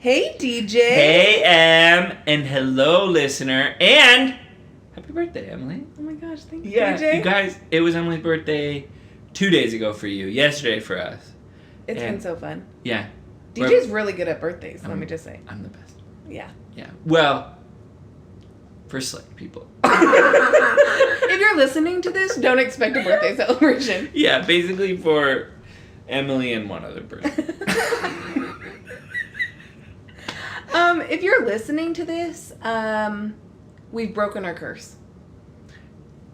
Hey, DJ. Hey, Em, and hello, listener, and happy birthday, Emily. Oh my gosh, thank you, Yeah, DJ. you guys, it was Emily's birthday 2 days ago for you, yesterday for us. It's been so fun. Yeah. DJ's really good at birthdays, let me just say. I'm the best. Yeah. Yeah. Well, for select people. If you're listening to this, don't expect a birthday celebration. Yeah, basically for Emily and one other person. If you're listening to this, we've broken our curse.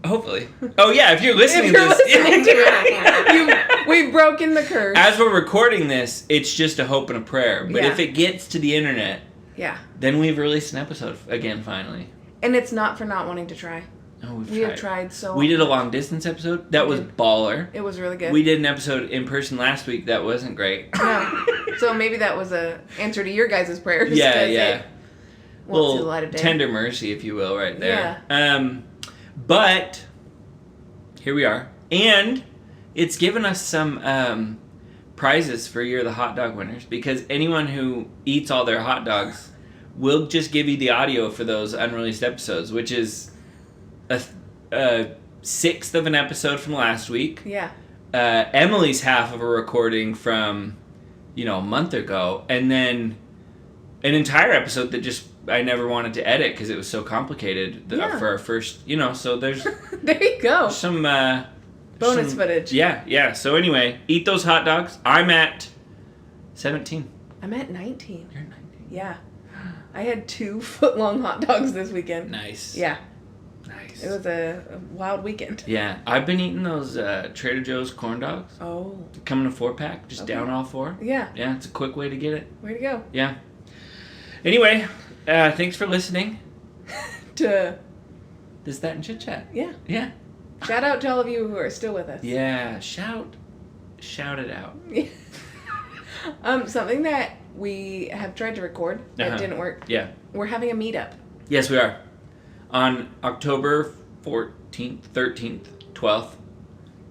Hopefully. Oh, yeah, if you're listening If you're to this. listening to it, we've broken the curse. As we're recording this, it's just a hope and a prayer. But Yeah. if it gets to the internet, Yeah. then we've released an episode again, finally. And it's not for not wanting to try. Oh, We have tried so We did a much. long distance episode. That We was did. baller. It was really good. We did an episode in person last week that wasn't great. No. So maybe that was a answer to your guys' prayers. Yeah, 'cause yeah. it won't see the light of day. Tender mercy, if you will, right there. Yeah. But here we are, and it's given us some prizes for Year of the Hot Dog winners, because anyone who eats all their hot dogs will just give you the audio for those unreleased episodes, which is a sixth of an episode from last week. Yeah. Emily's half of a recording from, a month ago, and then an entire episode that just I never wanted to edit because it was so complicated for our first, so there's There you go. some Bonus footage. Yeah. So anyway, eat those hot dogs. I'm at 17. I'm at 19. You're 19. Yeah. I had 2 foot-long hot dogs this weekend. Nice. Yeah. Nice. It was a wild weekend. Yeah, I've been eating those Trader Joe's corn dogs. Oh. Come in a 4-pack, just down all 4. Yeah. Yeah, it's a quick way to get it. Way to go. Yeah. Anyway, thanks for listening To, This, That, and Chit Chat. yeah. Yeah. Shout out to all of you who are still with us. Yeah, shout it out. Something that we have tried to record that didn't work. Yeah. We're having a meetup. Yes, we are. On October 14th, 13th, 12th.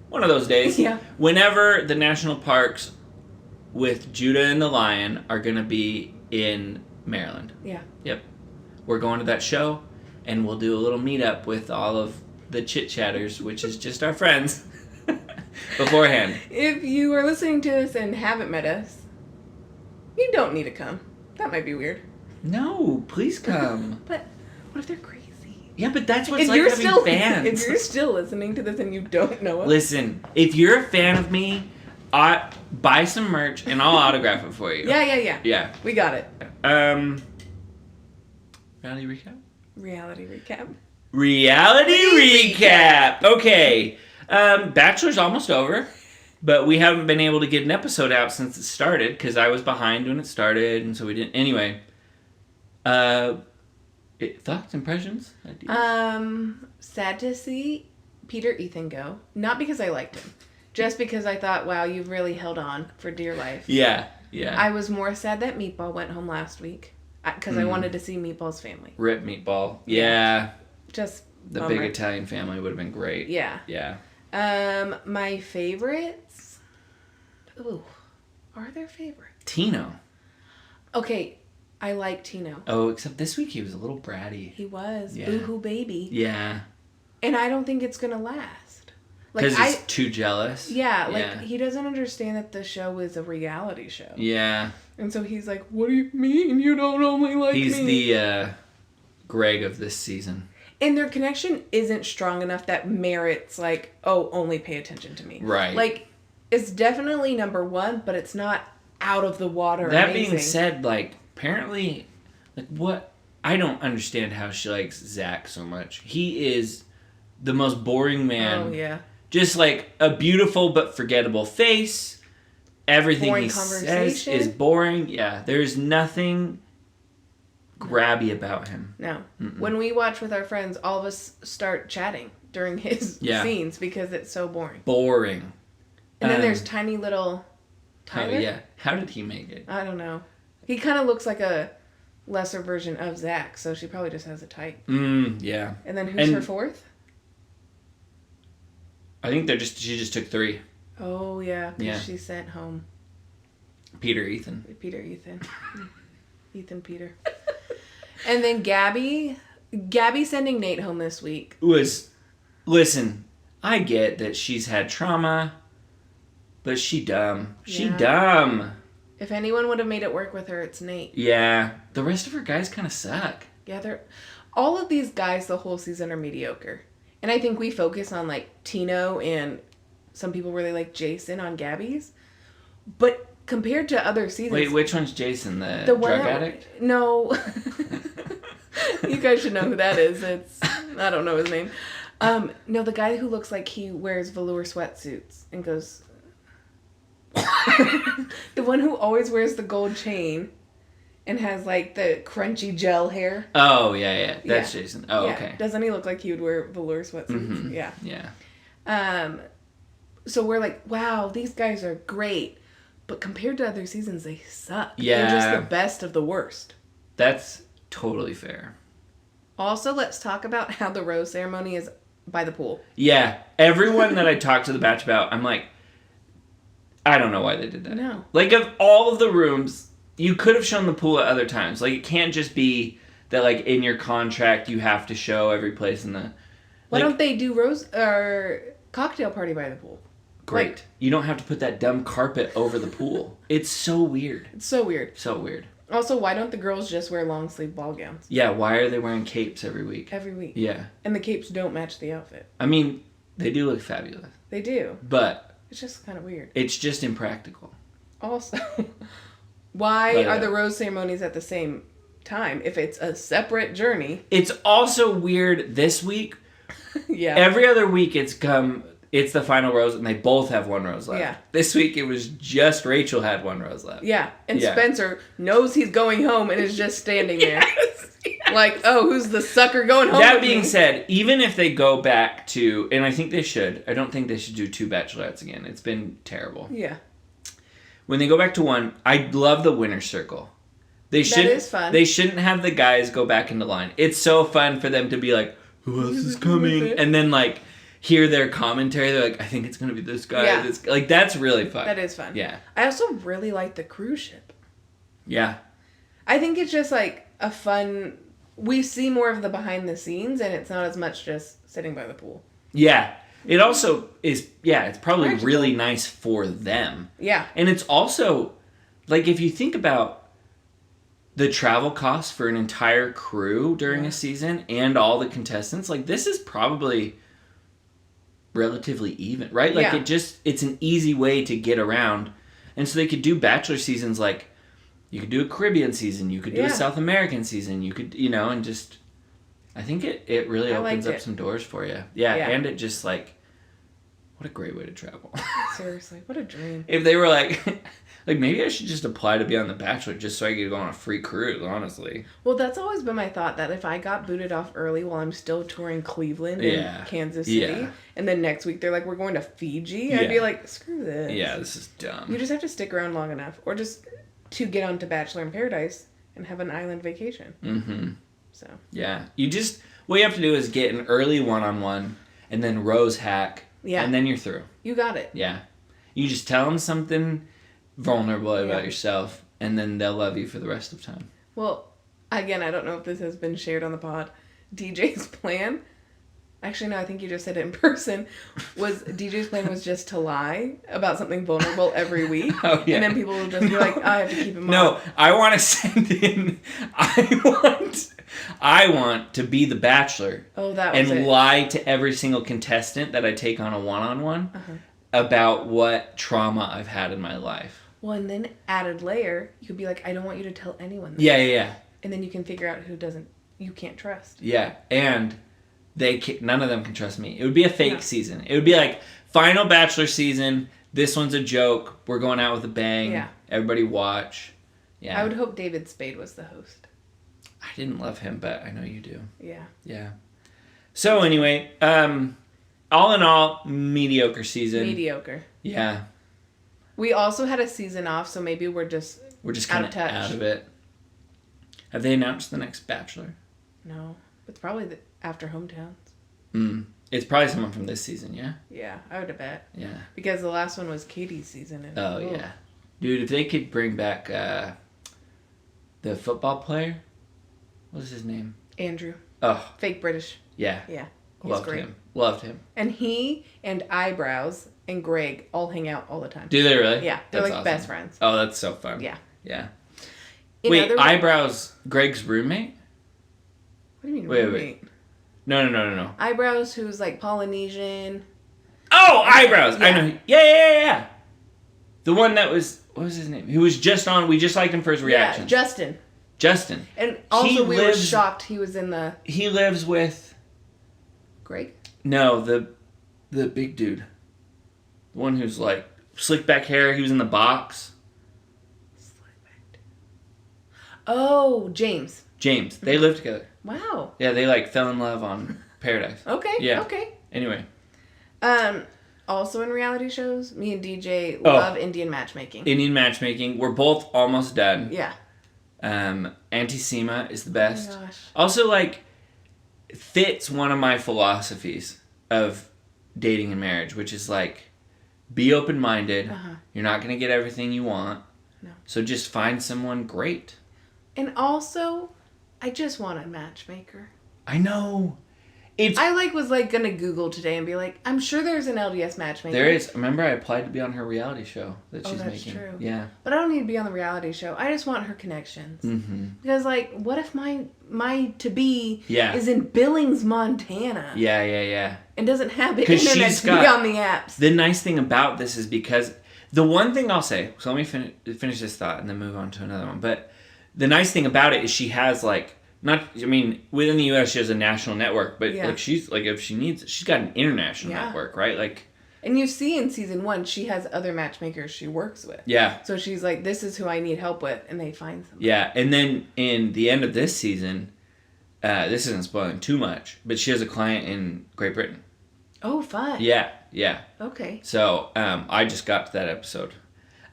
One of those days. Yeah. Whenever the national parks with Judah and the Lion are going to be in Maryland. Yeah. Yep. We're going to that show, and we'll do a little meetup with all of the chit-chatters, which is just our friends, beforehand. If you are listening to us and haven't met us, you don't need to come. That might be weird. No, please come. But what if they're crazy? Yeah, but that's what's If like you're having still fans. if you're still listening to this and you don't know us, Listen, if you're a fan of me, buy some merch and I'll autograph it for you. yeah, Yeah. we got it. Reality recap? Reality recap. Reality recap! Okay. Bachelor's almost over, but we haven't been able to get an episode out since it started because I was behind when it started, and so we didn't. Anyway. Thoughts, impressions, ideas? Sad to see Peter Ethan go. Not because I liked him, just because I thought, wow, you've really held on for dear life. Yeah. I was more sad that Meatball went home last week because I wanted to see Meatball's family. Rip Meatball. Yeah. Just The bummer. big Italian family would have been great. Yeah. Yeah. My favorites. Ooh, are there favorites? Tino. Okay, I like Tino. Oh, except this week he was a little bratty. He was. Yeah. Boo-hoo baby. Yeah. And I don't think it's going to last. Because he's too jealous. Yeah, he doesn't understand that the show is a reality show. Yeah. And so he's like, what do you mean you don't only like He's me? the Greg of this season. And their connection isn't strong enough that merits, like, oh, only pay attention to me. Right. Like, it's definitely number one, but it's not out of the water That amazing. being said, apparently, what? I don't understand how she likes Zach so much. He is the most boring man. Oh, yeah. Just a beautiful but forgettable face. Everything Boring he says conversation. is boring. Yeah, there's nothing grabby about him. No. Mm-mm. When we watch with our friends, all of us start chatting during his scenes because it's so boring. Boring. And then there's tiny little Tyler. Oh, yeah. How did he make it? I don't know. He kind of looks like a lesser version of Zach, so she probably just has a type. Yeah. And then who's her fourth? I think she just took 3. Oh, yeah, because Yeah. she sent home Peter Ethan. Peter Ethan. Ethan Peter. And then Gabby sending Nate home this week. Listen, I get that she's had trauma, but she dumb. She dumb. If anyone would have made it work with her, it's Nate. Yeah. The rest of her guys kind of suck. Yeah, all of these guys the whole season are mediocre. And I think we focus on, like, Tino and some people really like Jason on Gabby's. But compared to other seasons... Wait, which one's Jason? The drug addict? No. You guys should know who that is. I don't know his name. No, the guy who looks like he wears velour sweatsuits and goes... The one who always wears the gold chain and has, like, the crunchy gel hair. Oh, yeah. That's Jason. Oh, yeah. okay. Doesn't he look like he would wear velour sweatsuits? Mm-hmm. Yeah. Yeah. So we're like, wow, these guys are great. But compared to other seasons, they suck. Yeah. They're just the best of the worst. That's totally fair. Also, let's talk about how the rose ceremony is by the pool. Yeah. Everyone that I talked to the batch about, I'm like, I don't know why they did that. No. Like, of all of the rooms, you could have shown the pool at other times. Like, it can't just be that, like, in your contract you have to show every place in the... Why don't they do cocktail party by the pool? Great. Like, you don't have to put that dumb carpet over the pool. It's so weird. It's so weird. So weird. Also, why don't the girls just wear long sleeve ball gowns? Yeah, why are they wearing capes every week? Every week. Yeah. And the capes don't match the outfit. I mean, they do look fabulous. They do. But... it's just kind of weird. it's just impractical. Also, why are the rose ceremonies at the same time if it's a separate journey? It's also weird this week. Yeah. Every other week it's the final rose and they both have one rose left. Yeah. This week it was just Rachel had one rose left. Yeah. And Yeah. Spencer knows he's going home and is just standing there. Yes. Like, oh, who's the sucker going home? That with being me? said, even if they go back to, and I think they should, I don't think they should do 2 bachelorettes again. It's been terrible. Yeah. When they go back to 1, I love the winner's circle. That is fun. They shouldn't have the guys go back into line. It's so fun for them to be like, who else is coming? And then, like, hear their commentary. They're like, I think it's going to be this guy. Yeah. This, like, that's really fun. That is fun. Yeah. I also really like the cruise ship. Yeah. I think it's just, like, a fun... we see more of the behind the scenes, and it's not as much just sitting by the pool. Yeah. It also is, it's probably Practical. really nice for them. Yeah. And it's also, like, if you think about the travel costs for an entire crew during a season and all the contestants, like, this is probably relatively even, right? Like, it's an easy way to get around. And so they could do bachelor seasons, like, you could do a Caribbean season, you could do a South American season, you could, and just, I think it really opens up some doors for you. Yeah, and it just, like, what a great way to travel. Seriously, what a dream. If they were like maybe I should just apply to be on The Bachelor just so I could go on a free cruise, honestly. Well, that's always been my thought, that if I got booted off early while I'm still touring Cleveland and Kansas City, and then next week they're like, we're going to Fiji, I'd be like, screw this. Yeah, this is dumb. You just have to stick around long enough, or just to get onto Bachelor in Paradise and have an island vacation. Mm-hmm. So. Yeah. What you have to do is get an early one-on-one and then rose hack. Yeah. And then you're through. You got it. Yeah. You just tell them something vulnerable about yourself, and then they'll love you for the rest of time. Well, again, I don't know if this has been shared on the pod. DJ's plan, actually, no, I think you just said it in person, DJ's plan was just to lie about something vulnerable every week. Oh, yeah. And then people will just be like, I have to keep him on. No, I want to send in, I want to be the Bachelor. Oh, that was and lie to every single contestant that I take on a one-on-one about what trauma I've had in my life. Well, and then added layer, you could be like, I don't want you to tell anyone this. Yeah. And then you can figure out who you can't trust. Yeah, and none of them can trust me. It would be a fake season. It would be like, final Bachelor season, this one's a joke, we're going out with a bang, everybody watch. Yeah. I would hope David Spade was the host. I didn't love him, but I know you do. Yeah. Yeah. So anyway, all in all, mediocre season. Mediocre. Yeah. We also had a season off, so maybe we're just kind of out of it. Have they announced the next Bachelor? No. It's probably after Hometowns. It's probably someone from this season, yeah? Yeah, I would bet. Yeah. Because the last one was Katie's season. Yeah. Dude, if they could bring back the football player. What was his name? Andrew. Oh. Fake British. Yeah. Yeah. Loved him. Loved him. And he and Eyebrows and Greg all hang out all the time. Do they really? Yeah. They're that's like awesome. best friends. Oh, that's so fun. Yeah. Yeah. Wait, Eyebrows, Greg's roommate? What do you mean roommate? Wait. No. Eyebrows, who's like Polynesian. Oh, Eyebrows. Yeah. I know. Yeah. The one that was, what was his name? Who was just on, we just liked him for his reaction. Yeah, Justin. And also we were shocked he was in the... He lives with... Greg? No, the big dude. The one who's like, slick back hair, he was in the box. Oh, James. They live together. Wow. Yeah, they like fell in love on Paradise. Okay. Yeah. Okay. Anyway. Also in reality shows, me and DJ love Indian matchmaking. Indian matchmaking. We're both almost done. Yeah. Auntie Seema is the best. Oh my gosh. Also, like, fits one of my philosophies of dating and marriage, which is like, be open-minded. Uh-huh. You're not going to get everything you want. No. So just find someone great. And also, I just want a matchmaker. I know. I was gonna Google today and be like, I'm sure there's an LDS matchmaker. There is. Remember, I applied to be on her reality show that she's making. True. Yeah. But I don't need to be on the reality show. I just want her connections. Mm-hmm. Because what if my to-be is in Billings, Montana? Yeah. And doesn't have the internet to be on the apps. The nice thing about this is because the one thing I'll say, so let me finish this thought and then move on to another one. But the nice thing about it is she has within the U.S. she has a national network, but she's if she needs it, she's got an international network, right? And you see in season 1, she has other matchmakers she works with. Yeah. So she's like, this is who I need help with, and they find somebody. Yeah, and then in the end of this season, this isn't spoiling too much, but she has a client in Great Britain. Oh, fun. Yeah. Okay. So I just got to that episode.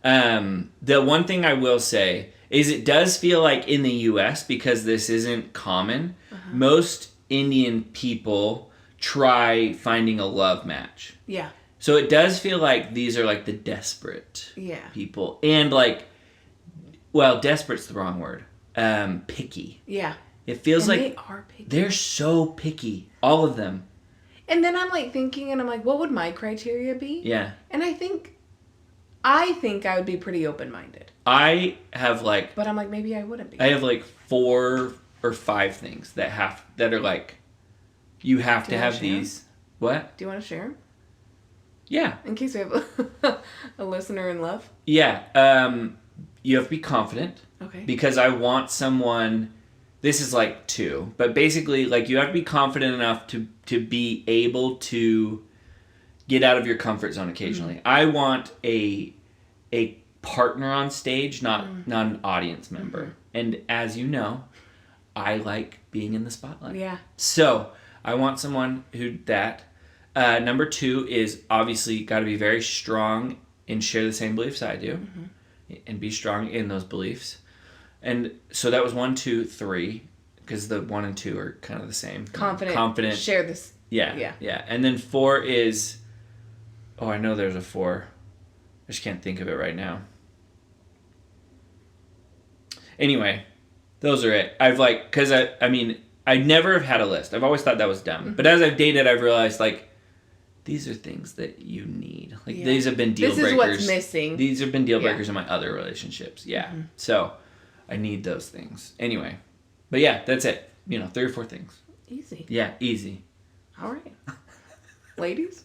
The one thing I will say is it does feel like in the U.S., because this isn't common, most Indian people try finding a love match. Yeah. So it does feel like these are the desperate people. And desperate's the wrong word. Picky. Yeah. It feels they are picky. They're so picky. All of them. And then I'm thinking, and I'm like, what would my criteria be? Yeah. And I think I would be pretty open-minded. I have But I'm like, maybe I wouldn't be. I have 4 or 5 things that are you have to have these. What? Do you want to share them? Yeah. In case we have a listener in love. Yeah. You have to be confident. Okay. Because I want someone. This is 2, but basically you have to be confident enough to be able to get out of your comfort zone occasionally. Mm-hmm. I want a partner on stage, not an audience member. Mm-hmm. And as you know, I like being in the spotlight. Yeah. So I want someone who that. Number 2 is obviously got to be very strong and share the same beliefs I do, and be strong in those beliefs. And so that was 1, 2, 3, because the 1 and 2 are kind of the same. Confident. Share this. Yeah. And then 4 is, I know there's a 4. I just can't think of it right now. Anyway, those are it. I've because I never have had a list. I've always thought that was dumb. Mm-hmm. But as I've dated, I've realized these are things that you need. These have been deal breakers. This is what's missing. These have been deal breakers in my other relationships. Yeah. Mm-hmm. So I need those things. Anyway. But yeah, that's it. 3 or 4 things. Easy. Yeah, easy. All right. Ladies.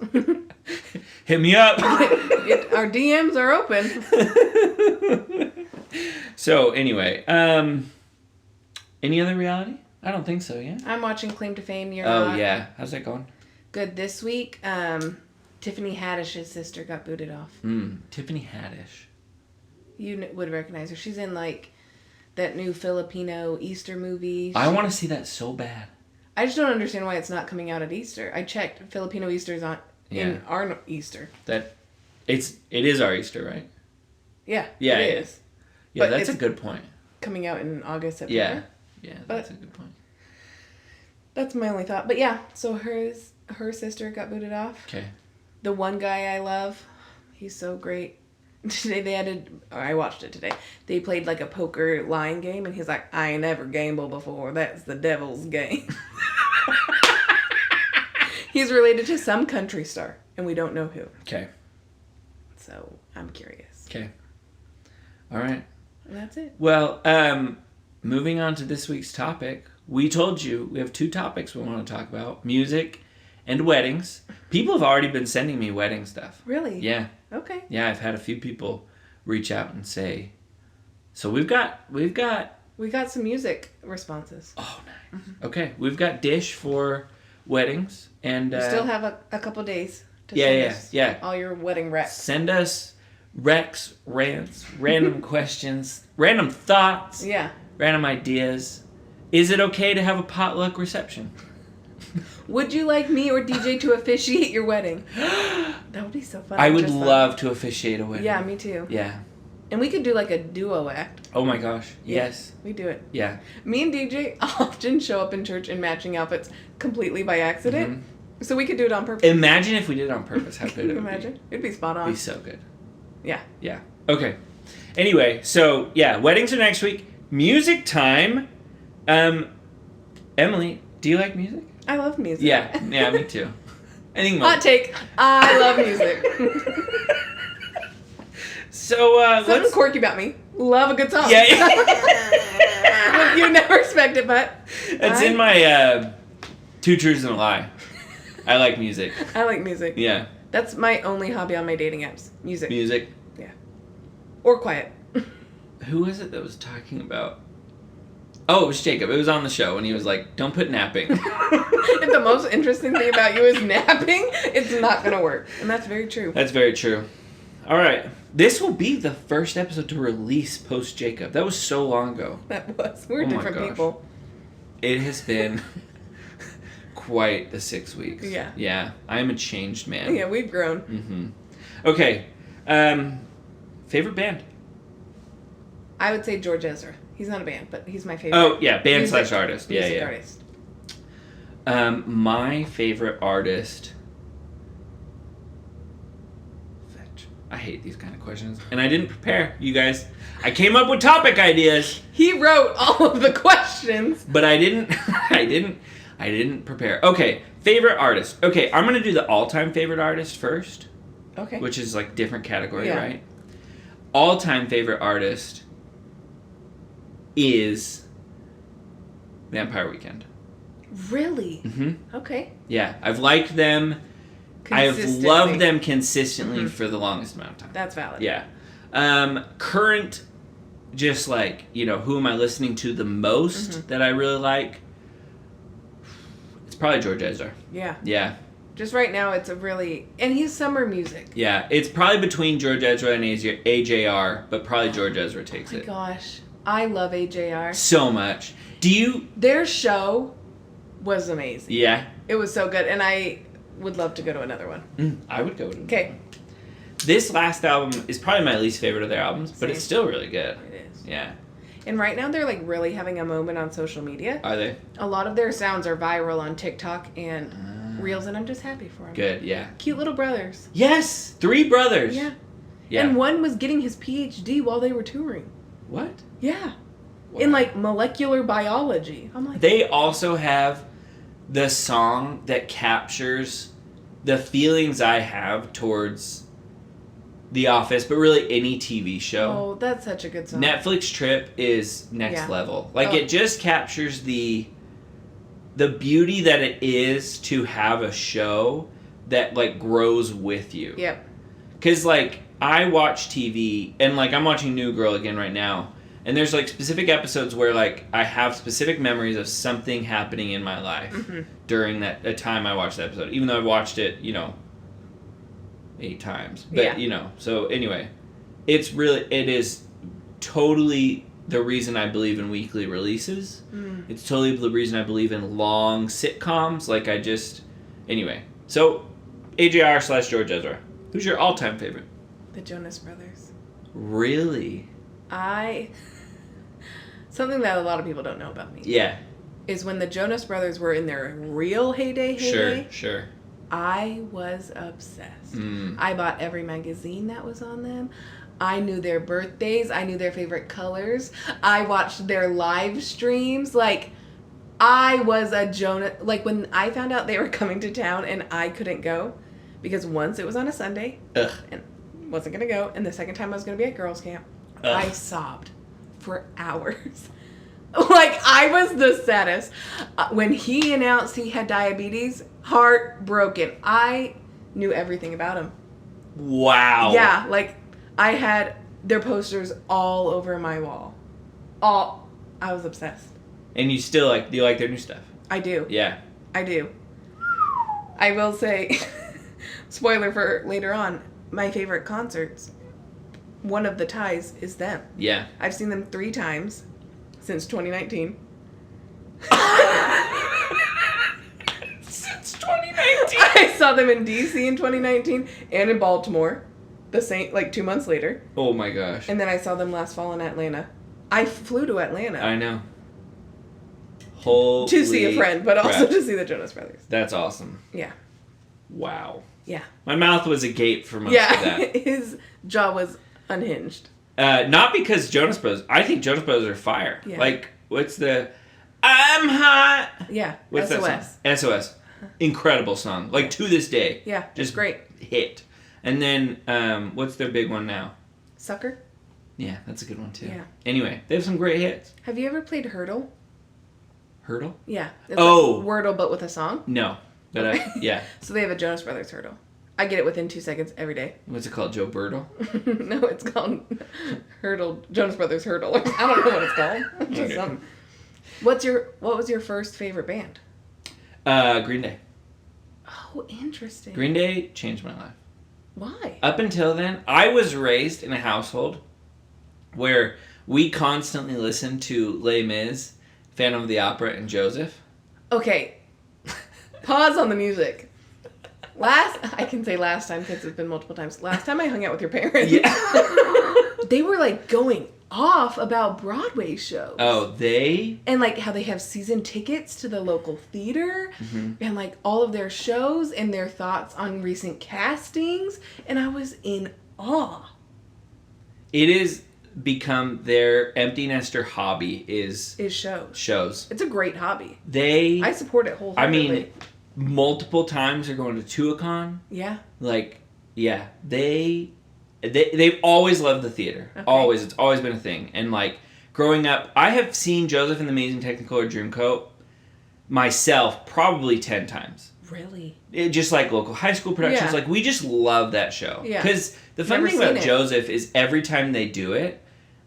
Hit me up. Our DMs are open. So anyway, any other reality? I don't think so, yeah. I'm watching Claim to Fame. You're not. Oh, yeah. How's that going? Good. This week, Tiffany Haddish's sister got booted off. Tiffany Haddish. You would recognize her. She's in that new Filipino Easter movie. I want to see that so bad. I just don't understand why it's not coming out at Easter. I checked. Filipino Easter's on in our Easter. It is our Easter, right? Yeah. Yeah, it is. Yeah, but that's a good point. Coming out in August, September. Yeah, that's a good point. That's my only thought. But yeah, so her sister got booted off. Okay. The one guy I love, he's so great. today they had I watched it today. They played like a poker line game, and he's like, I ain't ever gambled before. That's the devil's game. He's related to some country star, and we don't know who. Okay. So I'm curious. Okay. All right. And that's it. Well, moving on to this week's topic, we told you we have 2 topics we want to talk about: music and weddings. People have already been sending me wedding stuff. Really? Yeah. Okay. Yeah, I've had a few people reach out and say. So we've got. We got some music responses. Oh, nice. Mm-hmm. Okay, we've got Dish for weddings, and we still have a couple days to send us all your wedding recs. Send us recs, rants, random questions, random thoughts, random ideas. Is it okay to have a potluck reception? Would you like me or DJ to officiate your wedding? That would be so fun. I would love to officiate a wedding. Yeah, me too. Yeah. And we could do like a duo act. Oh my gosh. Yes. We do it. Yeah. Me and DJ often show up in church in matching outfits completely by accident. Mm-hmm. So we could do it on purpose. Imagine if we did it on purpose. How good it would imagine? be. It'd be spot on. It'd be so good. Yeah. Yeah. Okay. Anyway, so yeah, weddings are next week. Music time. Emily, do you like music? I love music. Yeah, me too. I think hot take. I love music. So something quirky about me. Love a good song. Yeah. You never expect it, but it's in my 2 truths and a lie. I like music. I like music. Yeah. That's my only hobby on my dating apps. Music. Music. Yeah. Or quiet. Who was it that was talking about? Oh, it was Jacob. It was on the show, and he was like, don't put napping. If the most interesting thing about you is napping, it's not going to work. And that's very true. That's very true. All right. This will be the first episode to release post-Jacob. That was so long ago. That was. We're different people. It has been quite the 6 weeks. Yeah. Yeah. I am a changed man. Yeah, we've grown. Mm-hmm. Okay. Favorite band? I would say George Ezra. He's not a band, but he's my favorite. Oh, yeah. Band / artist. Music artist. My favorite artist... I hate these kind of questions. And I didn't prepare, you guys. I came up with topic ideas. He wrote all of the questions. But I didn't prepare. Okay, favorite artist. Okay, I'm going to do the all-time favorite artist first. Okay. Which is like different category, right? All-time favorite artist is Vampire Weekend. Really? Mm-hmm. Okay. Yeah, I've liked them. I've loved them consistently for the longest amount of time. That's valid. Yeah. Current, just like, who am I listening to the most that I really like? It's probably George Ezra. Yeah. Yeah. Just right now, it's and he's summer music. Yeah. It's probably between George Ezra and AJR, but probably George Ezra takes it. Oh my gosh. I love AJR. So much. Their show was amazing. Yeah. It was so good, and I would love to go to another one. I would go to Okay. This last album is probably my least favorite of their albums, but it's still really good. It is. Yeah. And right now they're really having a moment on social media. Are they? A lot of their sounds are viral on TikTok and Reels, and I'm just happy for them. Good, yeah. Cute little brothers. Yes! 3 brothers. Yeah. Yeah. And one was getting his PhD while they were touring. What? Yeah. Wow. In molecular biology. I'm like, they also have the song that captures the feelings I have towards The Office, but really any TV show. Oh, that's such a good song. Netflix Trip is next level. It just captures the beauty that it is to have a show that grows with you. Yep. Cause I watch TV and I'm watching New Girl again right now. And there's specific episodes where I have specific memories of something happening in my life during a time I watched that episode. Even though I've watched it, 8 times. But so anyway, it is totally the reason I believe in weekly releases. It's totally the reason I believe in long sitcoms. Anyway. So AJR / George Ezra. Who's your all-time favorite? The Jonas Brothers. Really? Something that a lot of people don't know about me. Yeah. Is when the Jonas Brothers were in their real heyday. Sure. I was obsessed. I bought every magazine that was on them. I knew their birthdays. I knew their favorite colors. I watched their live streams. Like, I was a Jonas. Like, when I found out they were coming to town and I couldn't go, because once it was on a Sunday and wasn't going to go, and the second time I was going to be at girls' camp, I sobbed for hours. Like, I was the saddest. When he announced he had diabetes, heartbroken. I knew everything about him. Wow. Yeah, like, I had their posters all over my wall. I was obsessed. And you still do you like their new stuff? I do. Yeah. I do. I will say, spoiler for later on, my favorite concerts, one of the ties is them. Yeah. I've seen them 3 times since 2019. Since 2019. I saw them in DC in 2019 and in Baltimore, the same, like 2 months later. Oh my gosh. And then I saw them last fall in Atlanta. I flew to Atlanta. I know. Holy to see a friend, but also crap. to see the Jonas Brothers. That's awesome. Yeah. Wow. Yeah. My mouth was agape for most of that. His jaw was unhinged. Not because Jonas Brothers. I think Jonas Brothers are fire. Yeah. Like, what's the... I'm hot. Yeah. What's SOS. that song? SOS. Incredible song. Like, to this day. Yeah. Just great. Hit. And then, what's their big one now? Sucker? Yeah, that's a good one, too. Yeah. Anyway, they have some great hits. Have you ever played Hurdle? Hurdle? Yeah. It's Oh. like Wordle, but with a song. No. But yeah. So they have a Jonas Brothers Hurdle. I get it within 2 seconds every day. What's it called? Joe Birtle? No, it's called Hurdle. Jonas Brothers Hurdle. I don't know what it's called. It's just Okay. something. What was your first favorite band? Green Day. Oh, interesting. Green Day changed my life. Why? Up until then, I was raised in a household where we constantly listened to Les Mis, Phantom of the Opera, and Joseph. Okay. Pause on the music. I can say last time because it's been multiple times. Last time I hung out with your parents. Yeah. They were like going off about Broadway shows. Oh, they? And like how they have season tickets to the local theater and like all of their shows and their thoughts on recent castings. And I was in awe. It is become their empty nester hobby is shows. It's a great hobby. I support it wholeheartedly. I mean, multiple times they're going to Tuacahn. Yeah. Like, yeah, they've always loved the theater. Okay. Always. It's always been a thing. And like growing up, I have seen Joseph and the Amazing Technicolor Dreamcoat myself probably 10 times. Really? Just like local high school productions. Yeah. Like, we just love that show. Yeah. Because the fun Never thing about seen it. Joseph is every time they do it,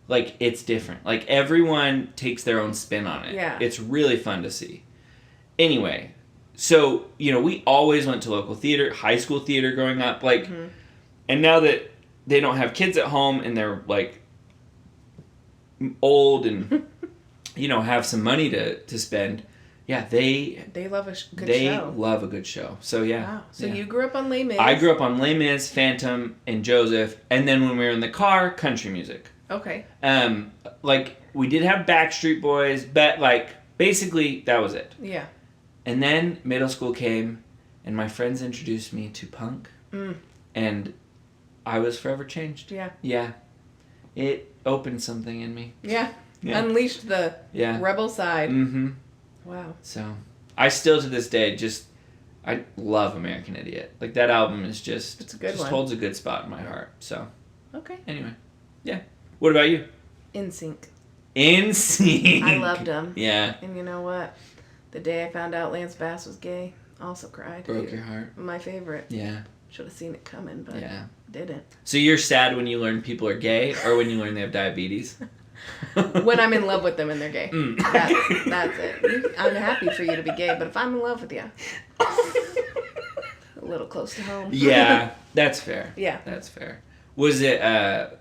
like, it's different. Like, everyone takes their own spin on it. Yeah. It's really fun to see. Anyway, so, we always went to local theater, high school theater growing up. Like, and now that they don't have kids at home and they're, like, old and, have some money to spend... Yeah, they love a good show. They love a good show. So, yeah. Wow. So yeah. you grew up on Les Mis. I grew up on Les Mis, Phantom, and Joseph. And then when we were in the car, country music. Okay. Like, we did have Backstreet Boys, but, like, basically, that was it. Yeah. And then middle school came, and my friends introduced me to punk. And I was forever changed. Yeah. Yeah. It opened something in me. Yeah. Yeah. Unleashed the rebel side. Mm-hmm. Wow. So, I still to this day I love American Idiot. Like, that album is just... It's a good one. Holds a good spot in my heart. So, okay. Anyway. Yeah. What about you? NSYNC. NSYNC. I loved them. Yeah. And you know what? The day I found out Lance Bass was gay, also cried. Broke your heart. My favorite. Yeah. Should have seen it coming, but didn't. So you're sad when you learn people are gay or when you learn they have diabetes? When I'm in love with them and they're gay. That's it. I'm happy for you to be gay, but if I'm in love with you, a little close to home. Yeah, that's fair. Yeah. That's fair. Was it,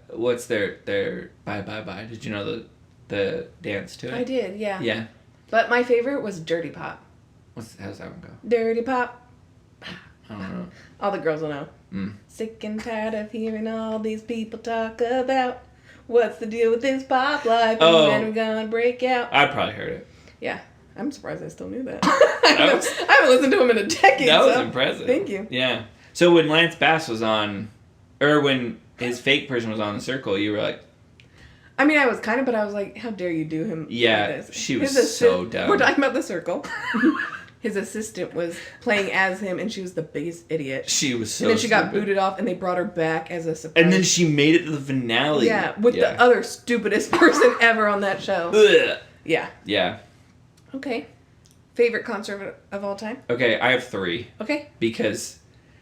what's their Bye Bye Bye? Did you know the dance to it? I did, yeah. Yeah. But my favorite was Dirty Pop. How's that one go? Dirty Pop. I don't know. All the girls will know. Sick and tired of hearing all these people talk about what's the deal with this pop life and when we're gonna break out. I probably heard it. Yeah. I'm surprised I still knew that. I haven't listened to him in a decade. That was impressive. Thank you. Yeah. So when Lance Bass was on, or when his fake person was on the circle, you were like... I mean, I was kind of, but I was like, how dare you do him Yeah, like this? she was so dumb. We're talking about the circle. His assistant was playing as him, and she was the biggest idiot. She was so And then she got stupid. booted off, and they brought her back as a surprise. And then she made it to the finale. Yeah, with the other stupidest person ever on that show. Ugh. Yeah. Yeah. Okay. Favorite concert of all time? Okay, I have 3. Okay. Because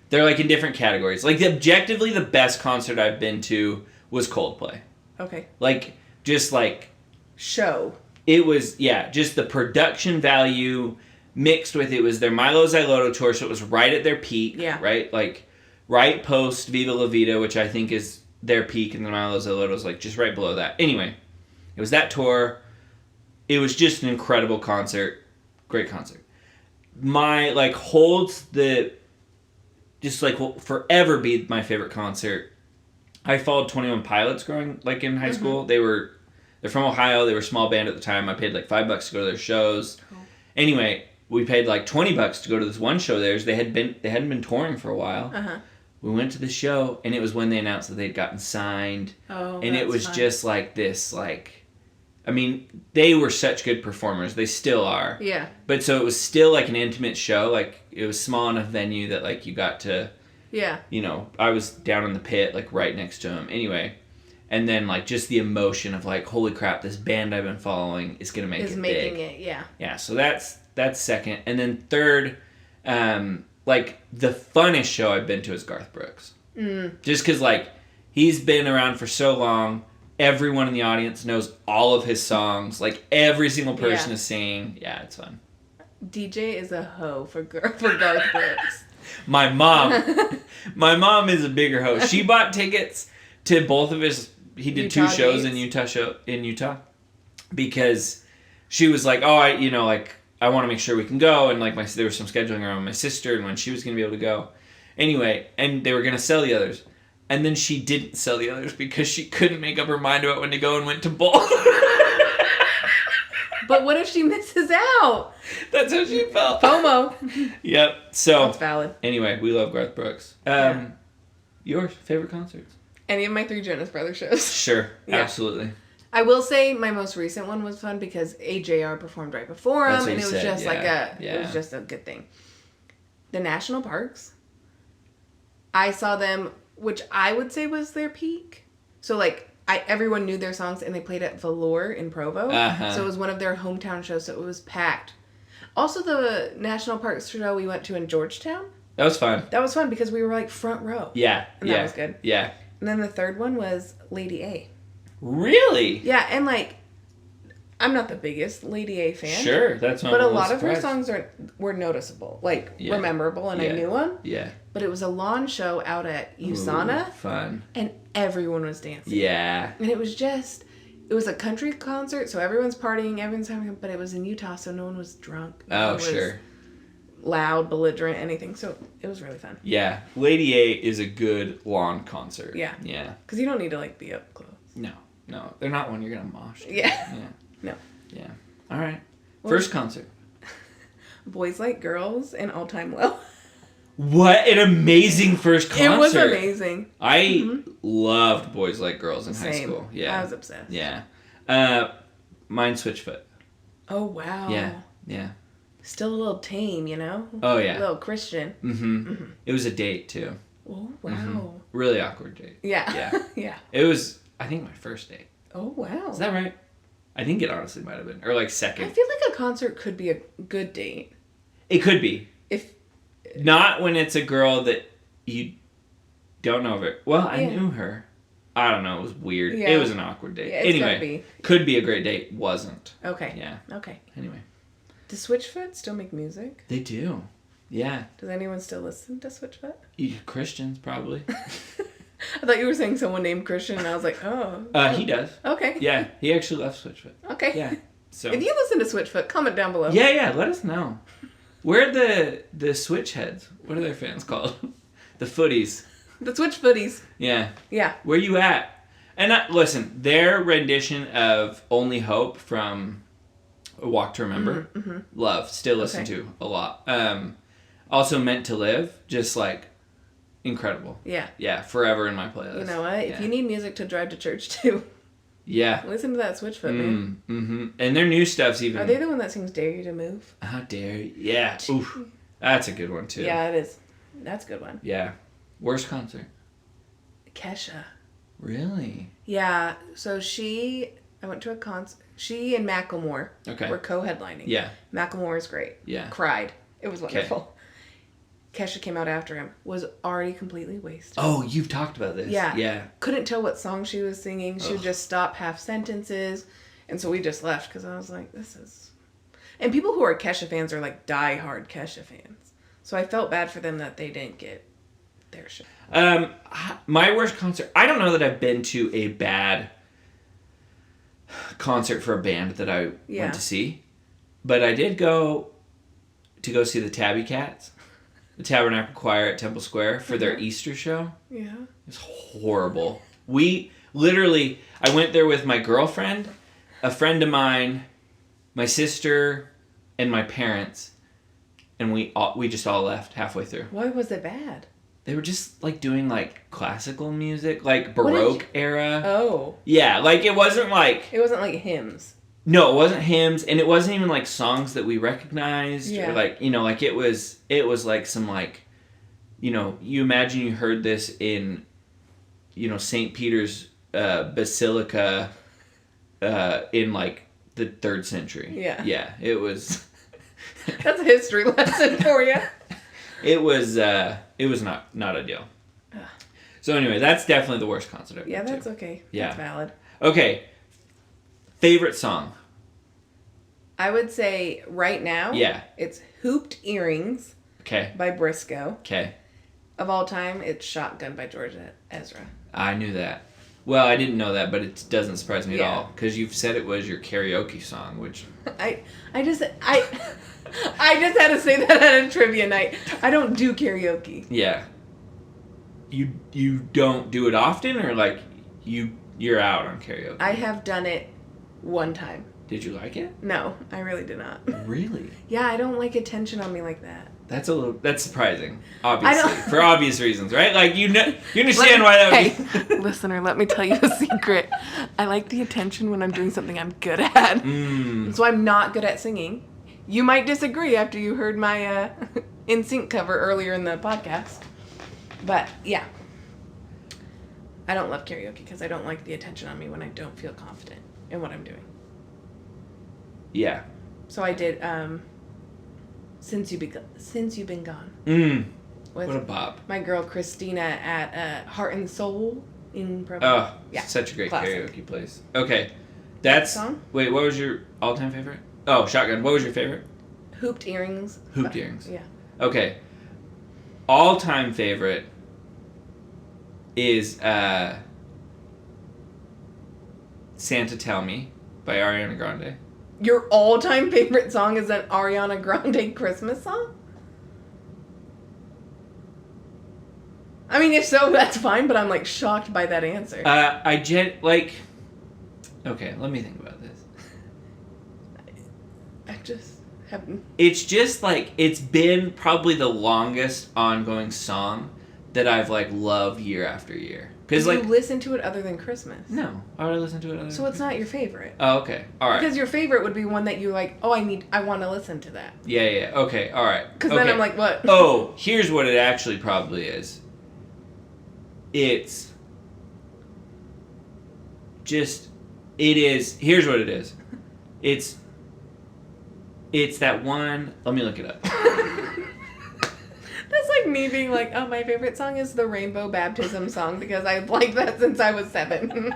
they're like in different categories. Like, objectively, the best concert I've been to was Coldplay. Okay. Like, just like... Show. It was, yeah, just the production value mixed with it was their Milo Xyloto tour, so it was right at their peak. Yeah. Right? Like, right post Viva La Vida, which I think is their peak, and the Milo Xyloto's like just right below that. Anyway, it was that tour. It was just an incredible concert. Great concert. My, like, holds the... Just, like, will forever be my favorite concert. I followed 21 Pilots growing, like, in high school. They're from Ohio. They were a small band at the time. I paid, like, $5 to go to their shows. Cool. Anyway, we paid, like, $20 to go to this one show of theirs. They hadn't been touring for a while. Uh-huh. We went to the show, and it was when they announced that they'd gotten signed. Oh, and it was just, like, this, like... I mean, they were such good performers. They still are. Yeah. But so it was still, like, an intimate show. Like, it was small enough venue that, like, you got to... Yeah. You know, I was down in the pit, like, right next to him. Anyway. And then, like, just the emotion of, like, holy crap, this band I've been following is going to make it big. Is making it, yeah. Yeah, so that's second. And then third, like, the funnest show I've been to is Garth Brooks. Just because, like, he's been around for so long. Everyone in the audience knows all of his songs. Like, every single person is singing. Yeah, it's fun. DJ is a hoe for Garth Brooks. My mom is a bigger hoe. She bought tickets to both of his... He did Utah 2 shows dates. in Utah. Because she was like, oh, I want to make sure we can go. And, like, there was some scheduling around my sister and when she was going to be able to go. Anyway, and they were going to sell the others. And then she didn't sell the others because she couldn't make up her mind about when to go and went to both. But what if she misses out? That's how she felt. FOMO. Yep. So that's valid. Anyway, we love Garth Brooks. Your favorite concerts? Any of my 3 Jonas Brothers shows. Sure. Yeah. Absolutely. I will say my most recent one was fun because AJR performed right before him, and it was just it was just a good thing. The national parks. I saw them, which I would say was their peak. So, like, everyone knew their songs, and they played at Velour in Provo. So it was one of their hometown shows, so it was packed. Also, the National Parks show we went to in Georgetown. That was fun. That was fun because we were, like, front row. Yeah. And that was good. Yeah. And then the third one was Lady A. Really? Yeah, and, like, I'm not the biggest Lady A fan. Sure, that's not. But a lot of her songs were noticeable, like, yeah. memorable, and I knew them. Yeah. But it was a lawn show out at USANA. Ooh, fun. And everyone was dancing. Yeah. And it was a country concert, so everyone's partying, everyone's having, but it was in Utah, so no one was drunk. No one was loud, belligerent, anything. So it was really fun. Yeah. Lady A is a good lawn concert. Yeah. Yeah. Because you don't need to, like, be up close. No. They're not one you're going to mosh. Yeah. No. Yeah. All right. First concert. Boys Like Girls and All Time Low. What an amazing first concert. It was amazing. I loved Boys Like Girls in high school. Yeah. I was obsessed. Yeah. Mine Switchfoot. Oh, wow. Yeah. Still a little tame, you know? Oh, yeah. A little Christian. Mm-hmm. It was a date, too. Oh, wow. Mm-hmm. Really awkward date. Yeah. Yeah. It was, I think, my first date. Oh, wow. Is that right? I think it honestly might have been. Or, like, second. I feel like a concert could be a good date. It could be. If... Not when it's a girl that you don't know her. Well, I knew her. I don't know. It was weird. Yeah. It was an awkward date. Yeah, it's anyway, gotta be. Could be a great date. Wasn't. Okay. Yeah. Okay. Anyway. Does Switchfoot still make music? They do. Yeah. Does anyone still listen to Switchfoot? Christians, probably. I thought you were saying someone named Christian, and I was like, oh. He does. Okay. Yeah. He actually left Switchfoot. Okay. Yeah. So. If you listen to Switchfoot, comment down below. Yeah. Let us know. Where are the Switch heads? What are their fans called? The footies. The Switch footies. Yeah. Yeah. Where you at? And listen, their rendition of Only Hope from A Walk to Remember, love, still listen to a lot. Also Meant to Live, just like incredible. Yeah. Yeah, forever in my playlist. You know what? If you need music to drive to church too, yeah, listen to that Switchfoot, man. Mm-hmm. And their new stuff's even... Are they the one that sings Dare You to Move? How dare you? Yeah. Oof. That's a good one, too. Yeah, it is. That's a good one. Yeah. Worst concert? Kesha. Really? Yeah, so I went to a concert. She and Macklemore were co-headlining. Yeah. Macklemore is great. Yeah. Cried. It was wonderful. Kesha came out after him. Was already completely wasted. Oh, you've talked about this. Yeah. Yeah. Couldn't tell what song she was singing. She would just stop half sentences. And so we just left because I was like, this is... And people who are Kesha fans are like die-hard Kesha fans. So I felt bad for them that they didn't get their shit. My worst concert... I don't know that I've been to a bad concert for a band that I went to see. But I did go see the Tabby Cats, the Tabernacle Choir at Temple Square for their Easter show. Yeah. It was horrible. We literally... I went there with my girlfriend, a friend of mine, my sister, and my parents, and we just all left halfway through. Why was it bad? They were just like doing like classical music, like Baroque era. Oh. Yeah, like it wasn't like hymns. No, it wasn't hymns, and it wasn't even like songs that we recognized. Yeah. Or like, like it was like some like, you imagine you heard this in, St. Peter's Basilica in like the 3rd century. Yeah. Yeah, it was... That's a history lesson for you. It was not ideal. Ugh. So anyway, that's definitely the worst concert I've been to. That's okay. Yeah. That's valid. Okay. Favorite song? I would say right now, it's Hooped Earrings by Briscoe. Okay. Of all time, it's Shotgun by George Ezra. I knew that. Well, I didn't know that, but it doesn't surprise me at all. Because you've said it was your karaoke song, which... I just had to say that at a trivia night. I don't do karaoke. Yeah. You don't do it often, or like you're out on karaoke? I have done it one time. Did you like it? No, I really did not. Really? Yeah, I don't like attention on me like that. That's surprising, obviously, for obvious reasons, right? Like, you understand why that would be... Hey, listener, let me tell you a secret. I like the attention when I'm doing something I'm good at. So I'm not good at singing. You might disagree after you heard my In Sync cover earlier in the podcast. But, yeah. I don't love karaoke because I don't like the attention on me when I don't feel confident in what I'm doing. Yeah. So I did... Since You've Been Gone. What a bop. My girl Christina at Heart and Soul in Provo. Oh, yeah. Such a great karaoke place. Okay. Song? Wait, what was your all-time favorite? Oh, Shotgun. What was your favorite? Hooped Earrings. Hooped Earrings. Yeah. Okay. All-time favorite is Santa Tell Me by Ariana Grande. Your all-time favorite song is an Ariana Grande Christmas song? I mean, if so, that's fine, but I'm, like, shocked by that answer. Okay, let me think about this. I just haven't... It's just, like, it's been probably the longest ongoing song that I've, like, loved year after year. Because, like, you listen to it other than Christmas? No. Why would I listen to it other than So it's not your favorite? Oh, okay. All right. Because your favorite would be one that you like, I want to listen to that. Yeah. Okay, all right. Because then I'm like, what? Oh, here's what it actually probably is. Here's what it is. It's that one, let me look it up. That's like me being like, oh, my favorite song is the Rainbow Baptism song because I've liked that since I was 7.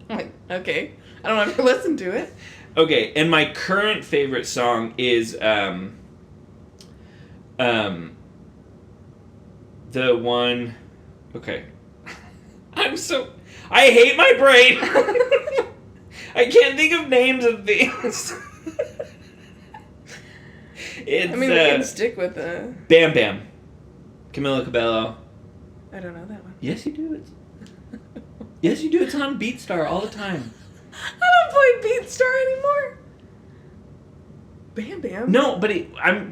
I'm like, okay. I don't ever listen to it. Okay, and my current favorite song is the one... Okay. I hate my brain! I can't think of names of things. We can stick with the... Bam Bam. Camila Cabello. I don't know that one. Yes, you do. Yes, you do. It's on BeatStar all the time. I don't play BeatStar anymore. Bam Bam. No, but it was. I don't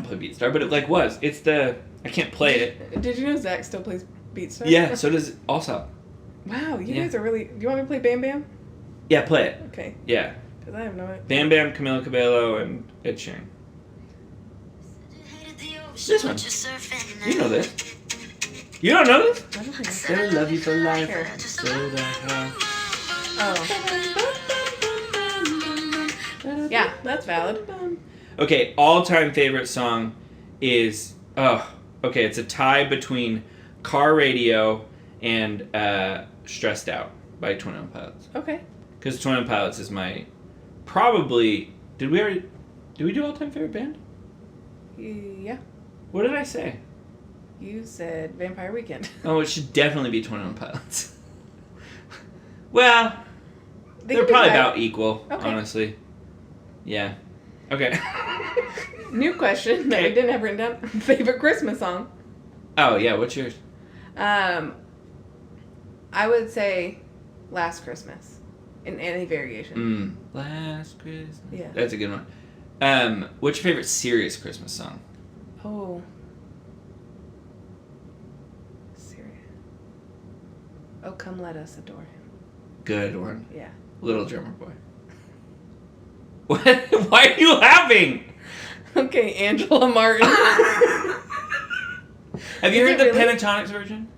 play BeatStar, but it like was. It's the. I can't play it. Did you know Zach still plays BeatStar? Yeah, so does Allsop. Wow, you guys are really. Do you want me to play Bam Bam? Yeah, play it. Okay. Yeah. Because I have no idea. Bam Bam, Camila Cabello, and Ed Sheeran. This one. You know this. You don't know this? I don't think Still love you for life. Here. Still the hell. Oh. Yeah, that's valid. Okay, all-time favorite song is okay, it's a tie between Car Radio and Stressed Out by 21 Pilots. Okay. Because 21 Pilots is my probably did we do all-time favorite band? Yeah. What did I say? You said Vampire Weekend. Oh, it should definitely be 21 Pilots. Well, they're could be probably tied. about equal, Okay. honestly. Yeah. Okay. New question that we didn't have written down. Favorite Christmas song? Oh, yeah, what's yours? I would say Last Christmas. In any variation. Last Christmas. Yeah. That's a good one. What's your favorite serious Christmas song? Oh. Serious. Oh, come let us adore him. Good one. Yeah. Little Drummer Boy. What? Why are you laughing? Okay, Angela Martin. Have you heard the Really? Pentatonics version?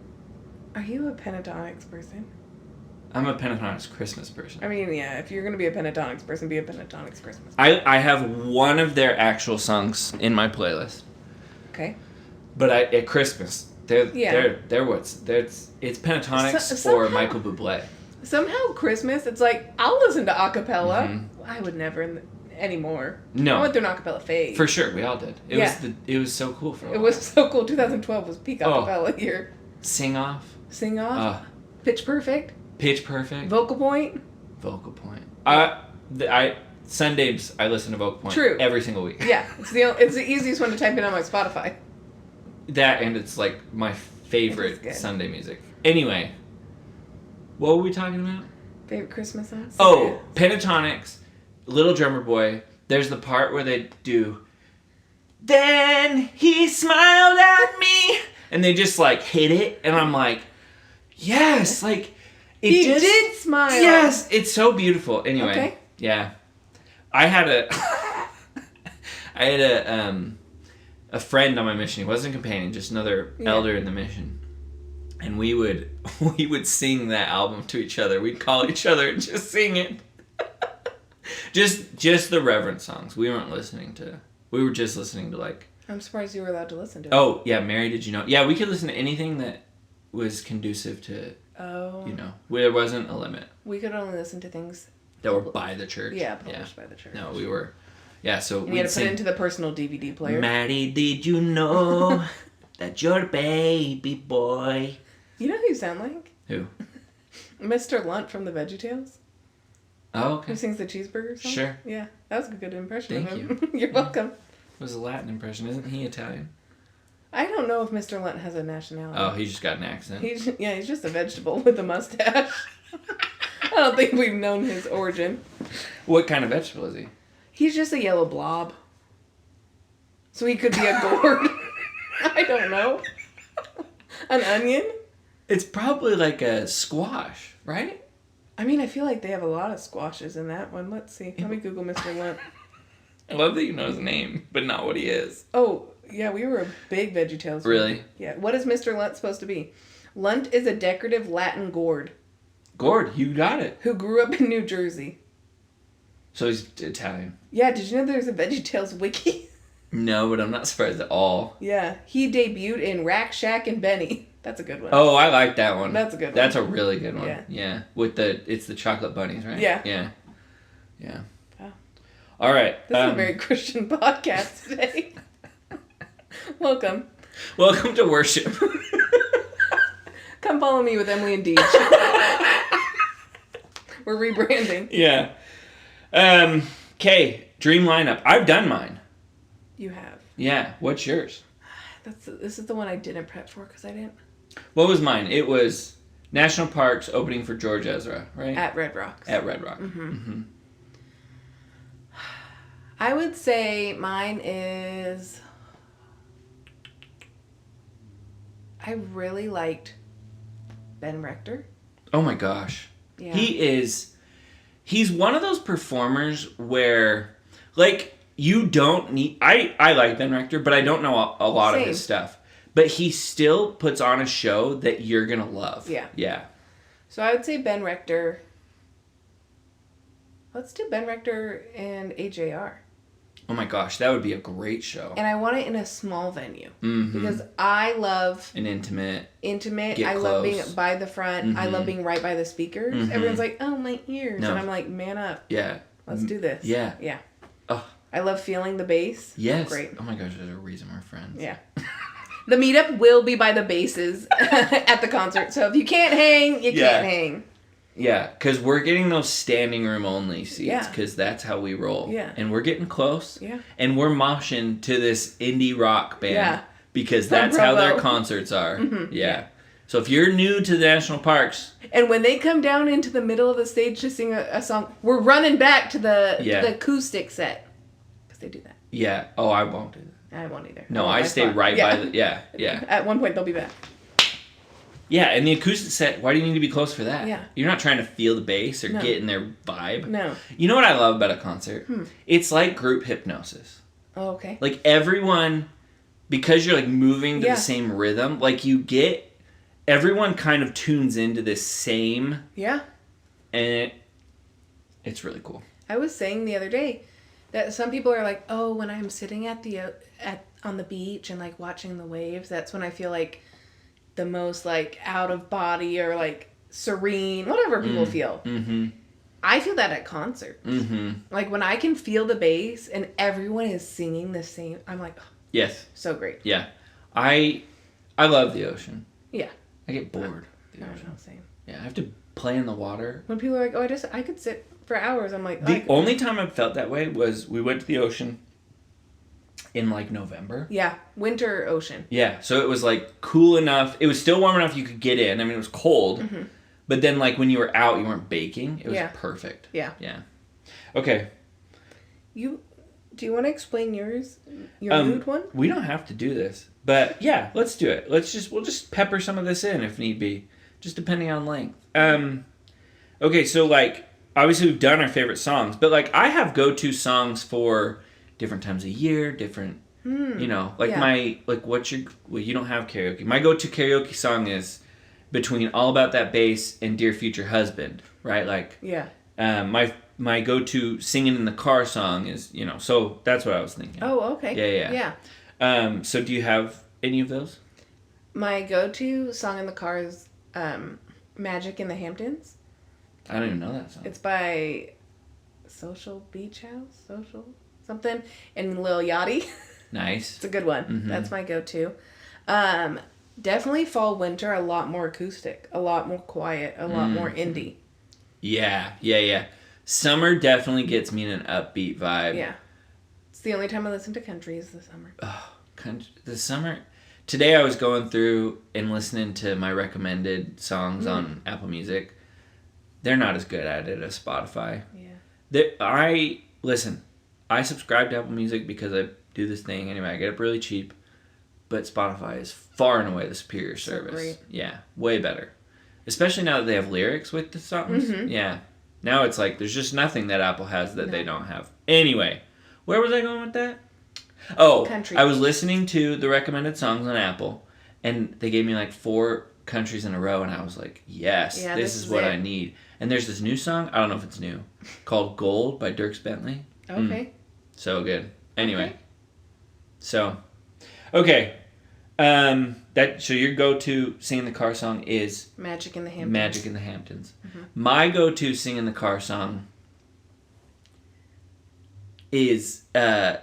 Are you a Pentatonics person? I'm a Pentatonics Christmas person. I mean, yeah, if you're going to be a Pentatonics person, be a Pentatonics Christmas. I have one of their actual songs in my playlist. Okay. But at Christmas, it's Pentatonics Somehow- or Michael Bublé. Somehow Christmas, it's like, I'll listen to a cappella. Mhm. I would never anymore. No. I went through an a cappella phase. For sure, we all did. It was so cool for a It while. was so cool. 2012 was peak a Oh. cappella year. Sing Off, Sing Off, Pitch Perfect, Pitch Perfect, Vocal Point. Vocal Point. Sundays I listen to Vocal Point True. every single week. Yeah, it's the easiest one to type in on my Spotify. That and it's like my It favorite is good. Sunday music. Anyway, what were we talking about? Favorite Christmas songs? Oh, Pentatonics, Little Drummer Boy. There's the part where they do, then he smiled at me, and they just like hit it, and I'm like, yes, like it He just did smile. Yes, it's so beautiful. Anyway, Okay. yeah, I had a friend on my mission. He wasn't a companion, just another elder in the mission. And we would sing that album to each other. We'd call each other and just sing it. just the reverence songs. We were just listening to like. I'm surprised you were allowed to listen to it. Oh yeah, Mary, did you know? Yeah, we could listen to anything that was conducive to. Oh. There wasn't a limit. We could only listen to things. That were by the church. Yeah, published by the church. No, we were. Yeah, so And you had to put it into the personal DVD player. Maddie, did you know that your baby boy? You know who you sound like? Who? Mr. Lunt from the VeggieTales. Oh, okay. Who sings the cheeseburger song? Sure. Yeah, that was a good impression Thank of him. You're welcome. It was a Latin impression. Isn't he Italian? I don't know if Mr. Lunt has a nationality. Oh, he just got an accent. He's just a vegetable with a mustache. I don't think we've known his origin. What kind of vegetable is he? He's just a yellow blob. So he could be a gourd. I don't know. An onion? It's probably like a squash, right? I mean, I feel like they have a lot of squashes in that one. Let's see. Let me Google Mr. Lunt. I love that you know his name, but not what he is. Oh, yeah, we were a big VeggieTales fan. Really? Yeah. What is Mr. Lunt supposed to be? Lunt is a decorative Latin gourd Gord, you got it. who grew up in New Jersey. So he's Italian. Yeah, did you know there's a VeggieTales wiki? No, but I'm not surprised at all. Yeah, he debuted in Rack, Shack, and Benny. That's a good one. Oh, I like that one. That's a good one. That's a really good one. Yeah. Yeah. It's the chocolate bunnies, right? Yeah. Yeah. Yeah. Wow. All right. This is a very Christian podcast today. Welcome. Welcome to worship. Come follow me with Emily and Deej. We're rebranding. Yeah. Okay. Dream lineup. I've done mine. You have. Yeah. What's yours? This is the one I didn't prep for because I didn't. What was mine? It was National Parks opening for George Ezra, right? At Red Rocks. At Red Rock. Mm-hmm. Mm-hmm. I would say mine is... I really liked Ben Rector. Oh my gosh. Yeah. He's one of those performers where, like, you don't need... I like Ben Rector, but I don't know a lot of his stuff. But he still puts on a show that you're going to love. Yeah. Yeah. So I would say Ben Rector. Let's do Ben Rector and AJR. Oh my gosh, that would be a great show. And I want it in a small venue. Mm-hmm. Because I love... An intimate. I love being by the front. Mm-hmm. I love being right by the speakers. Mm-hmm. Everyone's like, oh, my ears. No. And I'm like, man up. Yeah. Let's do this. Yeah. Yeah. Oh. I love feeling the bass. Yes. Great. Oh my gosh, there's a reason we're friends. Yeah. The meetup will be by the basses at the concert. So if you can't hang, you can't hang. Yeah, because we're getting those standing room only seats because that's how we roll. Yeah. And we're getting close. Yeah. And we're moshing to this indie rock band because From that's how their Provo. concerts are. Mm-hmm. Yeah. So if you're new to the national parks... And when they come down into the middle of the stage to sing a song, we're running back to the acoustic set. Because they do that. Yeah. Oh, I won't do that. I won't either. No, I stay right by the... Yeah, yeah. At one point, they'll be back. Yeah, and the acoustic set, why do you need to be close for that? Yeah. You're not trying to feel the bass or get in their vibe. No. You know what I love about a concert? It's like group hypnosis. Oh, okay. Like everyone, because you're like moving to the same rhythm, like you get... Everyone kind of tunes into this same... Yeah. And it's really cool. I was saying the other day that some people are like, oh, when I'm sitting on the beach and like watching the waves, that's when I feel like the most like out of body or like serene, whatever people feel. Mm-hmm. I feel that at concerts. Mm-hmm. Like when I can feel the bass and everyone is singing the same, I'm like, oh, yes, so great. Yeah, I love the ocean. Yeah, I get bored. The ocean. Same. Yeah, I have to play in the water. When people are like, oh, I could sit for hours. I'm like, the only time I've felt that way was we went to the ocean in like November. Yeah, winter ocean. Yeah, so it was like cool enough. It was still warm enough you could get in. I mean, it was cold. Mm-hmm. But then like when you were out, you weren't baking. It was perfect. Yeah. Yeah. Okay. Do you want to explain yours? Your mood one? We don't have to do this. But yeah, let's do it. We'll just pepper some of this in if need be. Just depending on length. Okay, so like obviously we've done our favorite songs, but like I have go-to songs for different times of year, different you know, like you don't have karaoke. My go-to karaoke song is between All About That Bass and Dear Future Husband, right? Like my go-to singing in the car song is, you know, so that's what I was thinking. Oh, okay. Yeah. So do you have any of those? My go-to song in the car is Magic in the Hamptons. I don't even know that song. It's by Social Beach House, something, and Lil Yachty. Nice. It's a good one. Mm-hmm. That's my go-to. Definitely fall, winter, a lot more acoustic, a lot more quiet, a lot more indie. Yeah. Summer definitely gets me in an upbeat vibe. Yeah. It's the only time I listen to country is the summer. Oh, the summer. Today I was going through and listening to my recommended songs on Apple Music. They're not as good at it as Spotify. Yeah. I subscribe to Apple Music because I do this thing anyway. I get it really cheap. But Spotify is far and away the superior service. Great. Yeah, way better. Especially now that they have lyrics with the songs. Mm-hmm. Yeah. Now it's like there's just nothing that Apple has that they don't have. Anyway, where was I going with that? Oh, country. I was listening to the recommended songs on Apple, and they gave me like 4 countries in a row, and I was like, yes, this is what I need. And there's this new song, I don't know if it's new, called Gold by Dierks Bentley. Okay. So good. Anyway. So, okay. So your go-to sing in the car song is Magic in the Hamptons. Mm-hmm. My go-to sing in the car song is In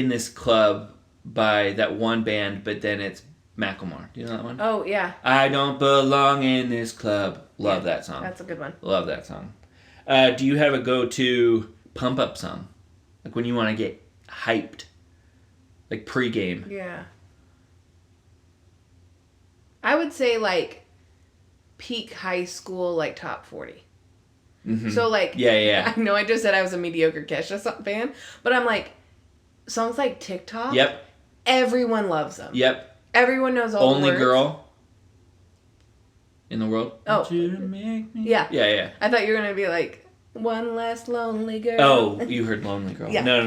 This Club by that one band, but then it's Macklemore. Do you know that one? Oh, yeah. I don't belong in this club. Love that song. That's a good one. Love that song. Do you have a go-to pump-up song? Like when you want to get hyped? Like pre-game. Yeah. I would say like peak high school, like top 40. Mm-hmm. So, like... Yeah. I know I just said I was a mediocre Kesha fan, but I'm like, songs like TikTok... Yep. Everyone loves them. Yep. Everyone knows all Only the words. girl in the world. Oh. You make me... Yeah. Yeah. I thought you were going to be like, one less lonely girl. Oh, you heard Lonely Girl. Yeah. No.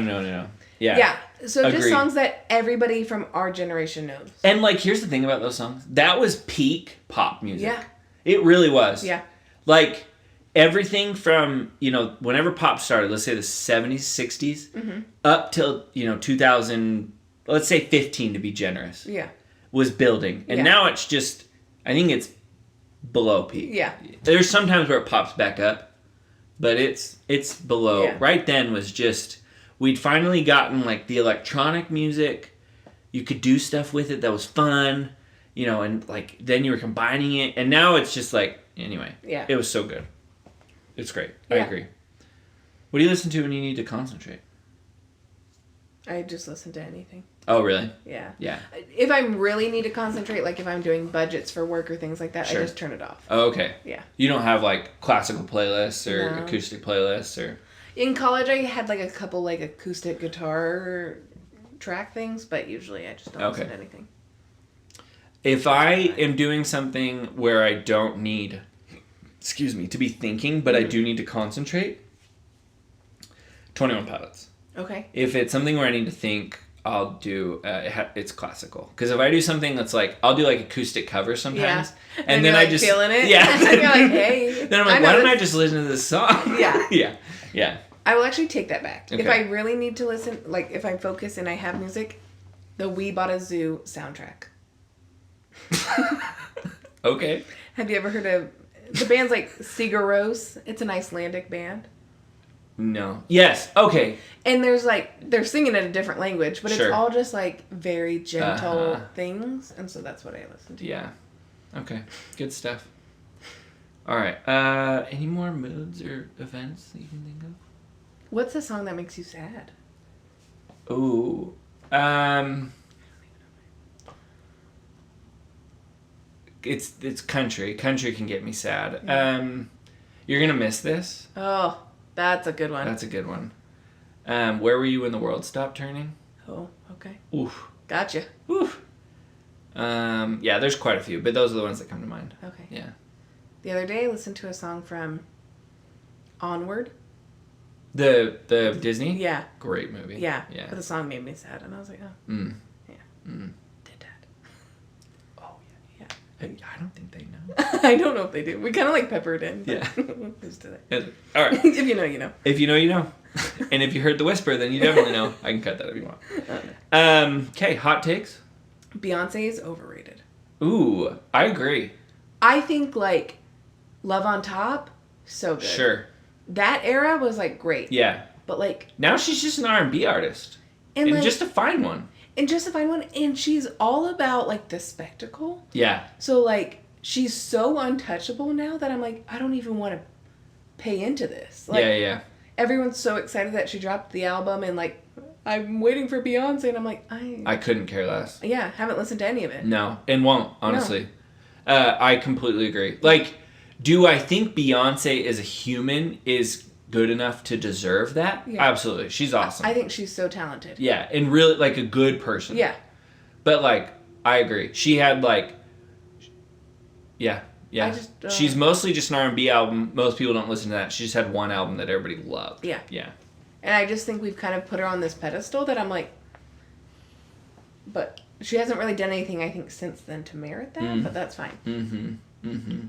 Yeah. Yeah. So Agreed. just songs that everybody from our generation knows. And, like, here's the thing about those songs. That was peak pop music. Yeah. It really was. Yeah. Like, everything from, whenever pop started, let's say the 70s, 60s, up till, 2000, let's say 15 to be generous. Yeah. Was building. And now it's just, I think it's below peak. Yeah. There's sometimes where it pops back up, but it's below. Yeah. Right then was just, we'd finally gotten, like, the electronic music. You could do stuff with it that was fun, and, like, then you were combining it. And now it's just, like, anyway. Yeah. It was so good. It's great. Yeah. I agree. What do you listen to when you need to concentrate? I just listen to anything. Oh, really? Yeah. Yeah. If I really need to concentrate, like if I'm doing budgets for work or things like that, Sure. I just turn it off. Oh, okay. Yeah. You don't have, like, classical playlists or No. acoustic playlists or... In college, I had like a couple like acoustic guitar track things, but usually I just don't listen to anything. If I am doing something where I don't need, to be thinking, but I do need to concentrate, 21 Pilots. Okay. If it's something where I need to think, I'll do, it's classical. Because if I do something that's like, I'll do like acoustic covers sometimes. Yeah. And then you're, I like, just... feeling it. Yeah. And you're like, hey. Then I'm like, why don't I just listen to this song? Yeah. Yeah. I will actually take that back. Okay. If I really need to listen, like if I focus and I have music, the We Bought a Zoo soundtrack. Okay. Have you ever heard of the band's like Sigur Rós? It's an Icelandic band. No. Yes. Okay. And there's like they're singing in a different language, but Sure. it's all just like very gentle Uh-huh. things, and so that's what I listen to. Yeah. Okay. Good stuff. All right. Any more moods or events that you can think of? What's the song that makes you sad? Ooh. It's country. Country can get me sad. You're gonna miss this. Oh, that's a good one. That's a good one. Where were you when the world stopped turning? Oh, okay. Oof. Gotcha. Oof. Yeah, there's quite a few, but those are the ones that come to mind. Okay. Yeah. The other day I listened to a song from Onward. The Disney? Yeah. Great movie. Yeah. Yeah. But the song made me sad, and I was like, oh. Yeah. Did that. Oh, yeah. Yeah. I don't think they know. I don't know if they do. We kind of like pepper it in. But Yeah. who's to that? All right. If you know, you know. If you know, you know. And if you heard the whisper, then you definitely know. I can cut that if you want. Okay, hot takes. Beyonce is overrated. Ooh, I agree. I think like Love on Top, so good. Sure. That era was like great. Yeah. But like Now she's just an R&B artist. and like just a fine one. and just to find one, and she's all about like the spectacle. Yeah. So like she's so untouchable now that I'm like I don't even want to pay into this. Like, Yeah. Everyone's so excited that she dropped the album, and like I'm waiting for Beyonce, and I'm like I couldn't care less. yeah, haven't listened to any of it. No, and won't, honestly. I completely agree. Like, do I think Beyonce as a human is good enough to deserve that? Yeah. Absolutely. She's awesome. I think she's so talented. Yeah, and really, like, a good person. Yeah. But, like, I agree. She had, like... Yeah. I just, She's mostly just an R&B album. Most people don't listen to that. She just had one album that everybody loved. Yeah. Yeah. And I just think we've kind of put her on this pedestal that I'm like, but she hasn't really done anything, I think, since then to merit that, but that's fine.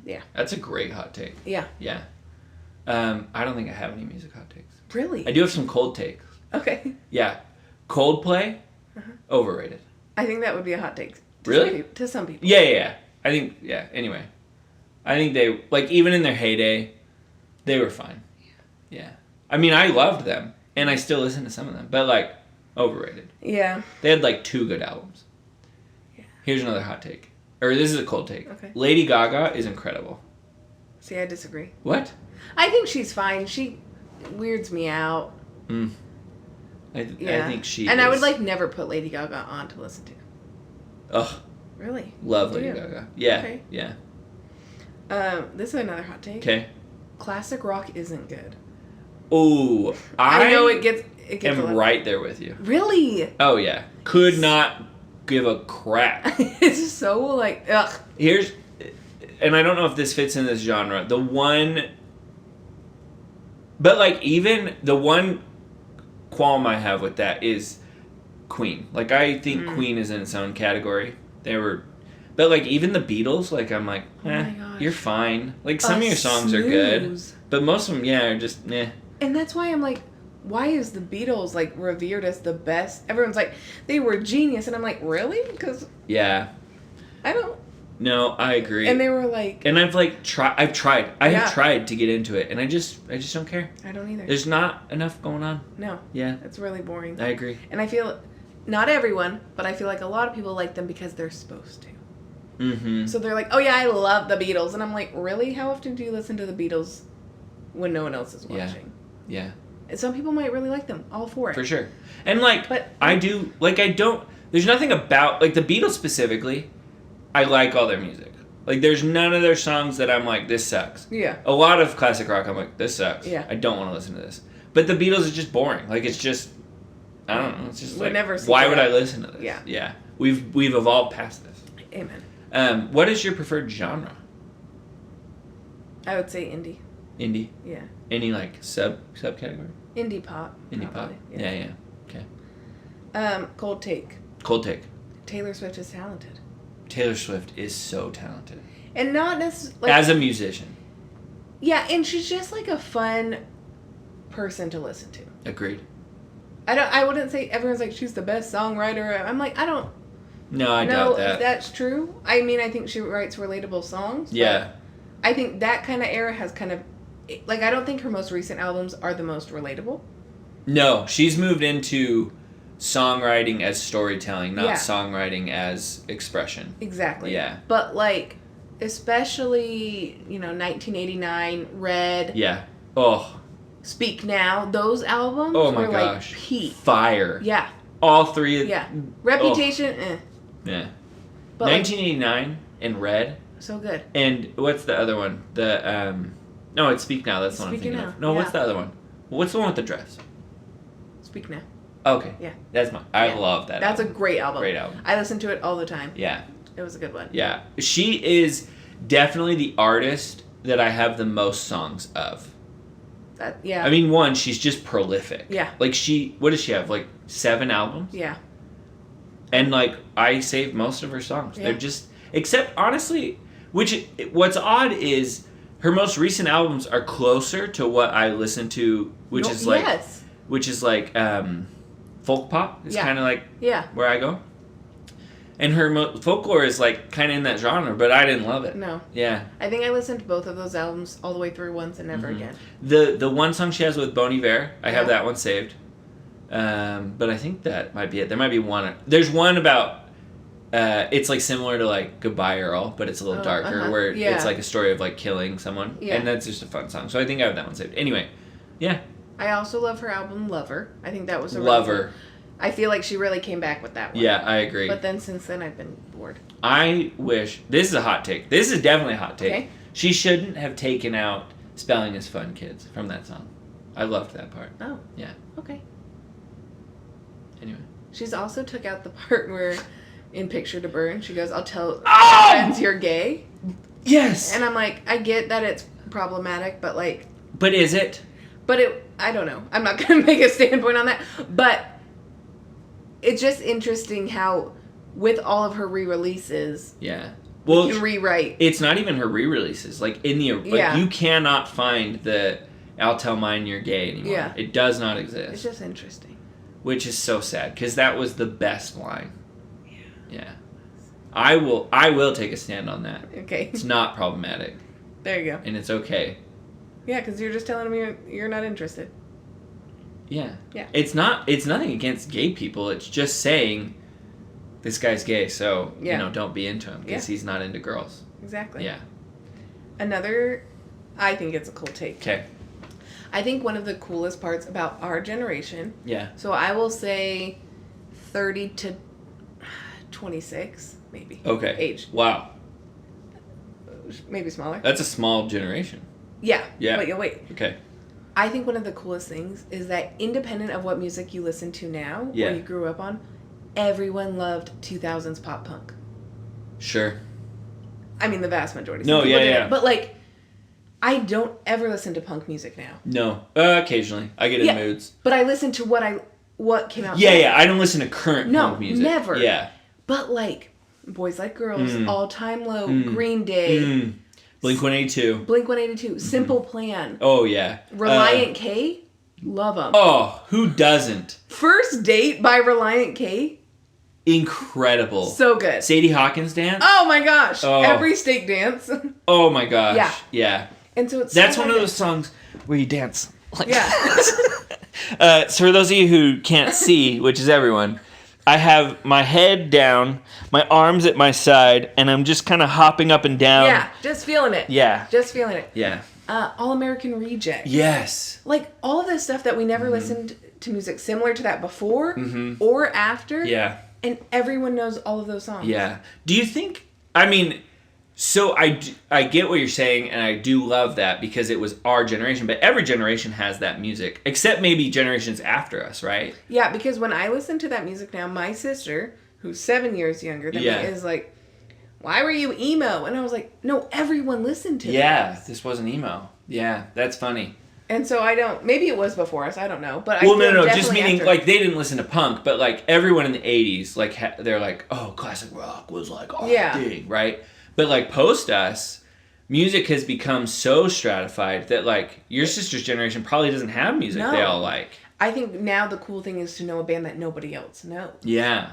Yeah. That's a great hot take. Yeah. Yeah. I don't think I have any music hot takes. Really? I do have some cold takes. Okay. Yeah. Coldplay, overrated. I think that would be a hot take. Really? To some people. Yeah. I think, anyway. I think they, like, even in their heyday, they were fine. Yeah. I mean, I loved them, and I still listen to some of them, but, like, overrated. Yeah. They had, like, 2 good albums. Yeah. Here's another hot take. Or this is a cold take. Okay. Lady Gaga is incredible. See, I disagree. What? I think she's fine. She weirds me out. I think she And is... I would, like, never put Lady Gaga on to listen to. Ugh. Really? Love Do Lady you? Gaga. Yeah. Okay. Yeah. This is another hot take. Okay. classic rock isn't good. Ooh, I know it gets am right there with you. Really? Oh yeah, could not give a crap. It's so like ugh. Here's, and I don't know if this fits in this genre. But like even the one qualm I have with that is Queen. Like I think Queen is in its own category. But like even the Beatles, like I'm like, you're fine. Like some of your songs are good, but most of them, are just And that's why I'm like, why is the Beatles like revered as the best? Everyone's like, they were genius, and I'm like, really? Because I don't. No, I agree. And they were like, and I've tried. I have tried to get into it, and I just don't care. I don't either. There's not enough going on. No. Yeah. It's really boring. I agree. And I feel, not everyone, but I feel like a lot of people like them because they're supposed to. Mm-hmm. So they're like, oh yeah, I love the Beatles, and I'm like, really? How often do you listen to the Beatles when no one else is watching? Yeah. And some people might really like them. All for it. For sure. And but I do there's nothing about like the Beatles specifically. I like all their music. Like there's none of their songs that I'm like, this sucks. Yeah. A lot of classic rock I'm like, this sucks. Yeah. I don't want to listen to this. But the Beatles is just boring. Like it's just I don't know. It's just like why would I listen to this? Yeah. Yeah. We've evolved past this. Amen. What is your preferred genre? I would say indie. Indie? Yeah. Any like subcategory? Indie pop. Indie probably. pop. Yeah. Okay. Cold take. Cold take. Taylor Swift is talented. Taylor Swift is so talented. And not necessarily as a musician. Yeah, and she's just like a fun person to listen to. Agreed. I wouldn't say everyone's like she's the best songwriter. I'm like, I don't No, I doubt that. If that's true. I mean, I think she writes relatable songs. Yeah. I think that kind of era has kind of like I don't think her most recent albums are the most relatable. No, she's moved into songwriting as storytelling, not songwriting as expression. Exactly. Yeah. But like especially, 1989, Red. Yeah. Oh. Speak Now, those albums were gosh. Like peak. Fire. Yeah. All three of Reputation, Yeah. But 1989 and Red. So good. And what's the other one? No, it's Speak Now. That's the one I'm thinking of. No, what's the other one? What's the one with the dress? Speak Now. Okay. Yeah. That's I love that. That's a great album. Great album. I listen to it all the time. Yeah. It was a good one. Yeah. She is definitely the artist that I have the most songs of. Yeah. I mean, one, she's just prolific. Yeah. Like what does she have? Like 7 albums? Yeah. And like I saved most of her songs. Yeah. They're just, except honestly, what's odd is her most recent albums are closer to what I listen to, which is like folk pop. It's kind of like where I go. And her folklore is like kind of in that genre, but I didn't love it. No. Yeah. I think I listened to both of those albums all the way through once and never again. The one song she has with Bon Iver, I have that one saved. But I think that might be it. There might be one. There's one about. It's like similar to like Goodbye Earl, but it's a little darker, where it's like a story of like killing someone, and that's just a fun song. So I think I have that one saved. Anyway, yeah. I also love her album Lover. I think that was a Lover. I feel like she really came back with that one. Yeah, I agree. But then since then I've been bored. I wish this is a hot take. This is definitely a hot take. Okay. She shouldn't have taken out "Spelling is Fun, Kids" from that song. I loved that part. Oh. Yeah. Okay. Anyway. She's also took out the part where in Picture to Burn she goes, "I'll tell friends you're gay." Yes. And I'm like, I get that it's problematic, but like. But is it? But I don't know. I'm not gonna make a standpoint on that. But it's just interesting how, with all of her re-releases, well, you can rewrite. It's not even her re-releases. Like in the you cannot find the "I'll tell mine you're gay" anymore. Yeah. It does not exist. It's just interesting. Which is so sad because that was the best line. Yeah. I will take a stand on that. Okay. It's not problematic. There you go. And it's okay. Yeah, because you're just telling me you're not interested. Yeah. Yeah. It's nothing against gay people. It's just saying this guy's gay, so don't be into him because he's not into girls. Exactly. Yeah. Another, I think it's a cool take. Okay. I think one of the coolest parts about our generation. Yeah. So I will say 30 to 26, maybe. Okay. Age. Wow. Maybe smaller. That's a small generation. Yeah. Yeah. Wait. Okay. I think one of the coolest things is that independent of what music you listen to now, Yeah. or you grew up on, everyone loved 2000s pop punk. Sure. I mean, the vast majority. No, people yeah. But, like, I don't ever listen to punk music now. No. Occasionally. I get in moods. But I listen to what came out. Yeah. I don't listen to current punk music. No, never. Yeah. But, like, Boys Like Girls, All Time Low, Green Day. Blink-182. Blink-182. Simple Plan. Oh, yeah. Reliant K. Love them. Oh, who doesn't? First Date by Reliant K. Incredible. So good. Sadie Hawkins dance? Oh my gosh. Oh. Every steak dance. Oh my gosh. Yeah. And so it's That's so one of those songs where you dance. Like so for those of you who can't see, which is everyone, I have my head down, my arms at my side, and I'm just kind of hopping up and down. Yeah, just feeling it. Yeah. Just feeling it. Yeah. All American Reject. Yes. Like, all of this stuff that we never listened to music similar to that before or after. Yeah. And everyone knows all of those songs. Yeah. Do you think, I mean, so I get what you're saying, and I do love that because it was our generation, but every generation has that music, except maybe generations after us, right? Yeah, because when I listen to that music now, my sister, who's 7 years younger than me, is like, why were you emo? And I was like, no, everyone listened to Yeah, this wasn't emo. Yeah, that's funny. And so I don't, maybe it was before us, I don't know. But no, just meaning, after. Like, they didn't listen to punk, but, like, everyone in the 80s, like, they're like, oh, classic rock was, like, our thing, right? But, like, post us, music has become so stratified that, like, your sister's generation probably doesn't have music they all like. I think now the cool thing is to know a band that nobody else knows. Yeah.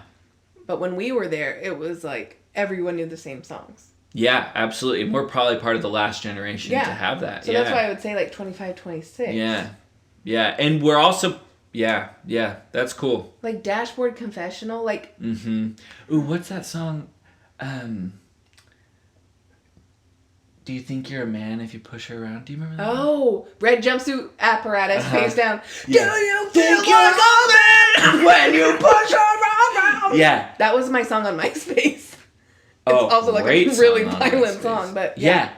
But when we were there, it was, like, everyone knew the same songs. Yeah, absolutely. And we're probably part of the last generation to have that. So that's why I would say, like, 25, 26. Yeah. Yeah. And we're also... Yeah. That's cool. Like, Dashboard Confessional, like... Mm-hmm. Ooh, what's that song? Do you think you're a man if you push her around? Do you remember that? Oh, Red Jumpsuit Apparatus, face down. Yeah. Do you think you're a man when you push her around? Yeah. That was my song on MySpace. It's also like a really violent song, but yeah.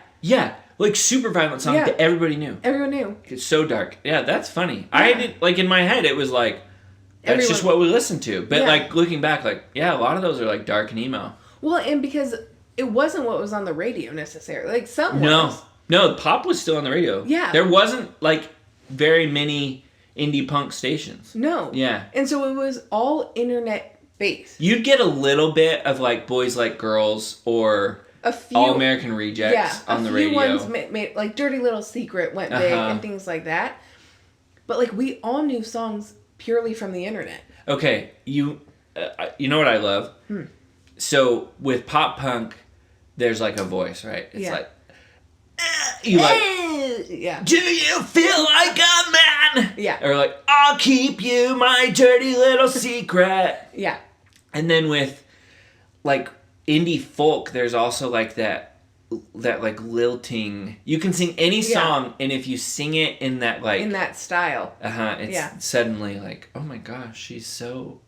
Like super violent song that everybody knew. Everyone knew. It's so dark. Yeah, that's funny. Yeah. I did, like, in my head it was like that's just what we listened to. But like looking back, like, yeah, a lot of those are like dark and emo. Well, and because it wasn't what was on the radio necessarily. Like some was. No, pop was still on the radio. Yeah. There wasn't like very many indie punk stations. No. Yeah. And so it was all internet based. You'd get a little bit of like Boys Like Girls or a few All American Rejects on the radio. A few ones made, like Dirty Little Secret went big and things like that. But like we all knew songs purely from the internet. Okay, you know what I love? So with pop punk, there's like a voice, right? It's like you like, yeah. Do you feel like a man? Yeah. Or like, I'll keep you my dirty little secret. Yeah. And then with like indie folk, there's also like that like lilting. You can sing any song, and if you sing it in that like in that style, it's suddenly like, oh my gosh, she's so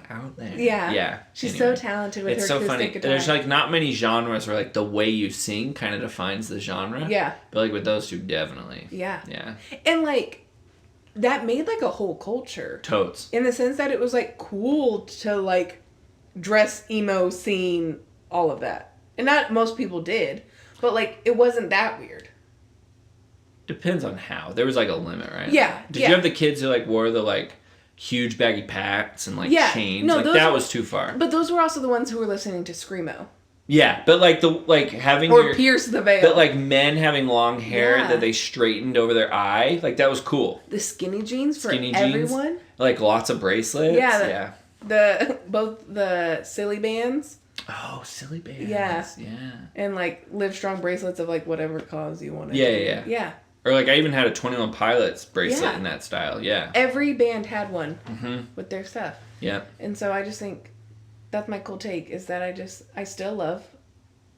out there. Yeah. She's so talented with her acoustic funny. guitar. There's like not many genres where like the way you sing kind of defines the genre. Yeah. But like with those two, definitely. Yeah. Yeah. And like that made like a whole culture. Totes. In the sense that it was like cool to like dress emo, scene, all of that. And not most people did, but like it wasn't that weird. Depends on how. There was like a limit, right? Yeah. Did you have the kids who like wore the like huge baggy pants and like chains? No, like that was too far. But those were also the ones who were listening to screamo. Yeah, but like having Pierce the Veil. But like men having long hair that they straightened over their eye, like that was cool. The skinny jeans for everyone. Like lots of bracelets. Yeah. Both the silly bands. Oh, silly bands. Yeah. Yeah. And like Livestrong bracelets of like whatever cause you want to do. Yeah. Or like I even had a 21 Pilots bracelet in that style. Yeah. Every band had one with their stuff. Yeah. And so I just think that's my cool take is that I still love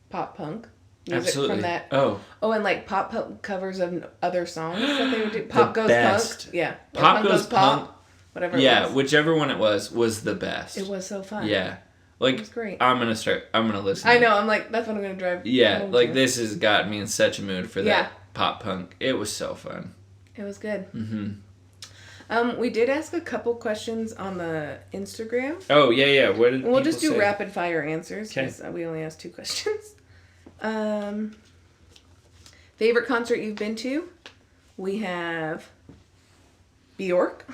pop punk music from that. Oh, and like pop punk covers of other songs that they would do. Pop Goes Punk. Yeah. Pop Goes Punk. Whatever it was. Whichever one it was the best. It was so fun. Yeah. Like, it was great. I'm gonna listen. I know, I'm like, that's what I'm gonna drive. Yeah, like this has got me in such a mood for that pop punk. It was so fun. It was good. Mm-hmm. We did ask a couple questions on the Instagram. Oh, yeah. What did We'll just do say? rapid fire answers Okay. because we only asked 2 questions. Favorite concert you've been to? We have Bjork.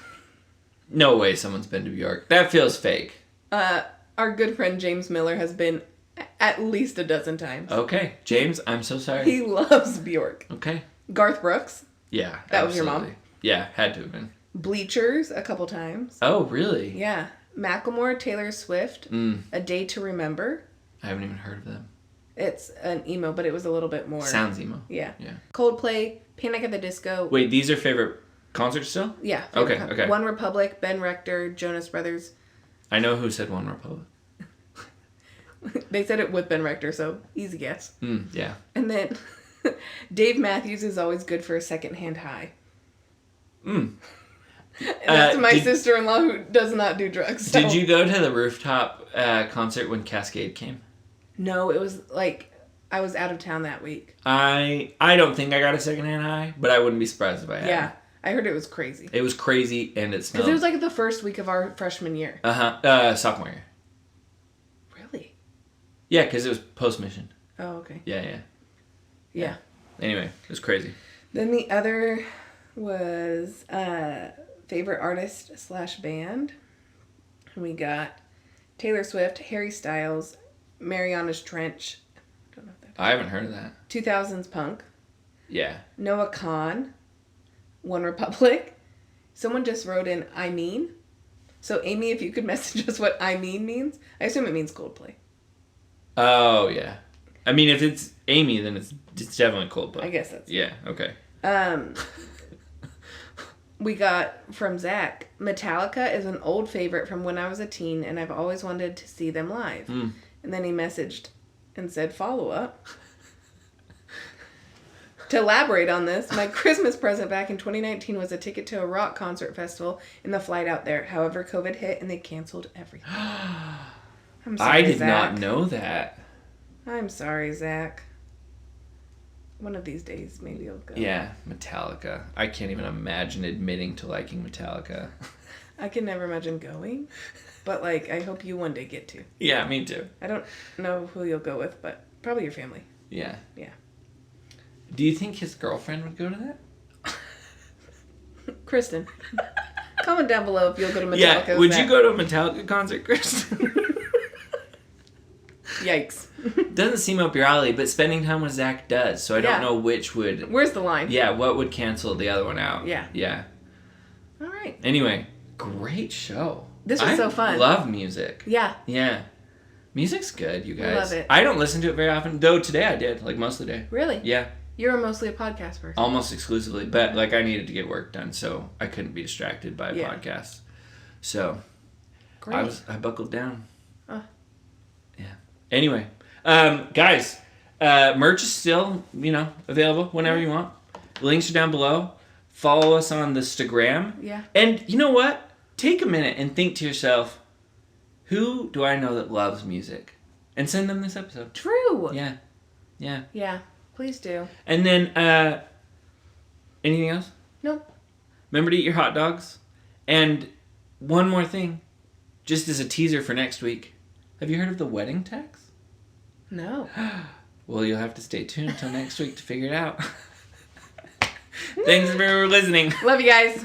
No way someone's been to Bjork. That feels fake. Our good friend James Miller has been at least a dozen times. Okay. James, I'm so sorry. He loves Bjork. Okay. Garth Brooks. Yeah. That was your mom? Yeah, had to have been. Bleachers a couple times. Oh, really? Yeah. Macklemore, Taylor Swift. A Day to Remember. I haven't even heard of them. It's an emo, but it was a little bit more. Sounds emo. Yeah. Yeah. Coldplay, Panic at the Disco. Wait, these are favorite concerts still? Yeah. Okay. One Republic, Ben Rector, Jonas Brothers. I know who said One Republic. They said it with Ben Rector, so easy guess. Yeah. And then Dave Matthews is always good for a secondhand high. And that's my sister-in-law who does not do drugs. So. Did you go to the rooftop concert when Cascade came? No, it was like I was out of town that week. I don't think I got a secondhand high, but I wouldn't be surprised if I had. Yeah, I heard it was crazy. It was crazy, and it smelled. Because it was like the first week of our freshman year. Sophomore year. Really? Yeah, because it was post-mission. Oh, okay. Yeah. Anyway, it was crazy. Then the other was favorite artist / band. We got Taylor Swift, Harry Styles, Mariana's Trench. I don't know if that. I haven't heard of that. 2000s Punk. Yeah. Noah Kahn. One Republic. Someone just wrote in I mean. So Amy, if you could message us what I mean means. I assume it means Coldplay. Oh, yeah. I mean, if it's Amy, then it's definitely Coldplay. I guess that's Yeah, okay. We got from Zach, Metallica is an old favorite from when I was a teen, and I've always wanted to see them live. And then he messaged and said, follow up. To elaborate on this, my Christmas present back in 2019 was a ticket to a rock concert festival and the flight out there. However, COVID hit and they canceled everything. I'm sorry, I did Zach. not know that. I'm sorry, Zach. One of these days, maybe you'll go. Yeah, Metallica. I can't even imagine admitting to liking Metallica. I can never imagine going, but like, I hope you one day get to. Yeah, me too. I don't know who you'll go with, but probably your family. Yeah. Yeah. Do you think his girlfriend would go to that? Kristen, comment down below if you'll go to Metallica. Yeah, would you go to a Metallica concert, Kristen? Yikes. Doesn't seem up your alley, but spending time with Zach does, so I don't know which would... Where's the line? Yeah, what would cancel the other one out? Yeah. Yeah. All right. Anyway, great show. This was so fun. I love music. Yeah. Yeah. Music's good, you guys. Love it. I don't listen to it very often, though today I did, like most of the day. Really? Yeah. You're mostly a podcast person. Almost exclusively, but like I needed to get work done, so I couldn't be distracted by a podcast. So Great. I buckled down. Oh. Yeah. Anyway, guys, merch is still, available whenever you want. Links are down below. Follow us on the Instagram. Yeah. And you know what? Take a minute and think to yourself, who do I know that loves music? And send them this episode. True. Yeah. Yeah. Yeah. Please do. And then, anything else? Nope. Remember to eat your hot dogs. And one more thing, just as a teaser for next week. Have you heard of the wedding tax? No. Well, you'll have to stay tuned until next week to figure it out. Thanks for listening. Love you guys.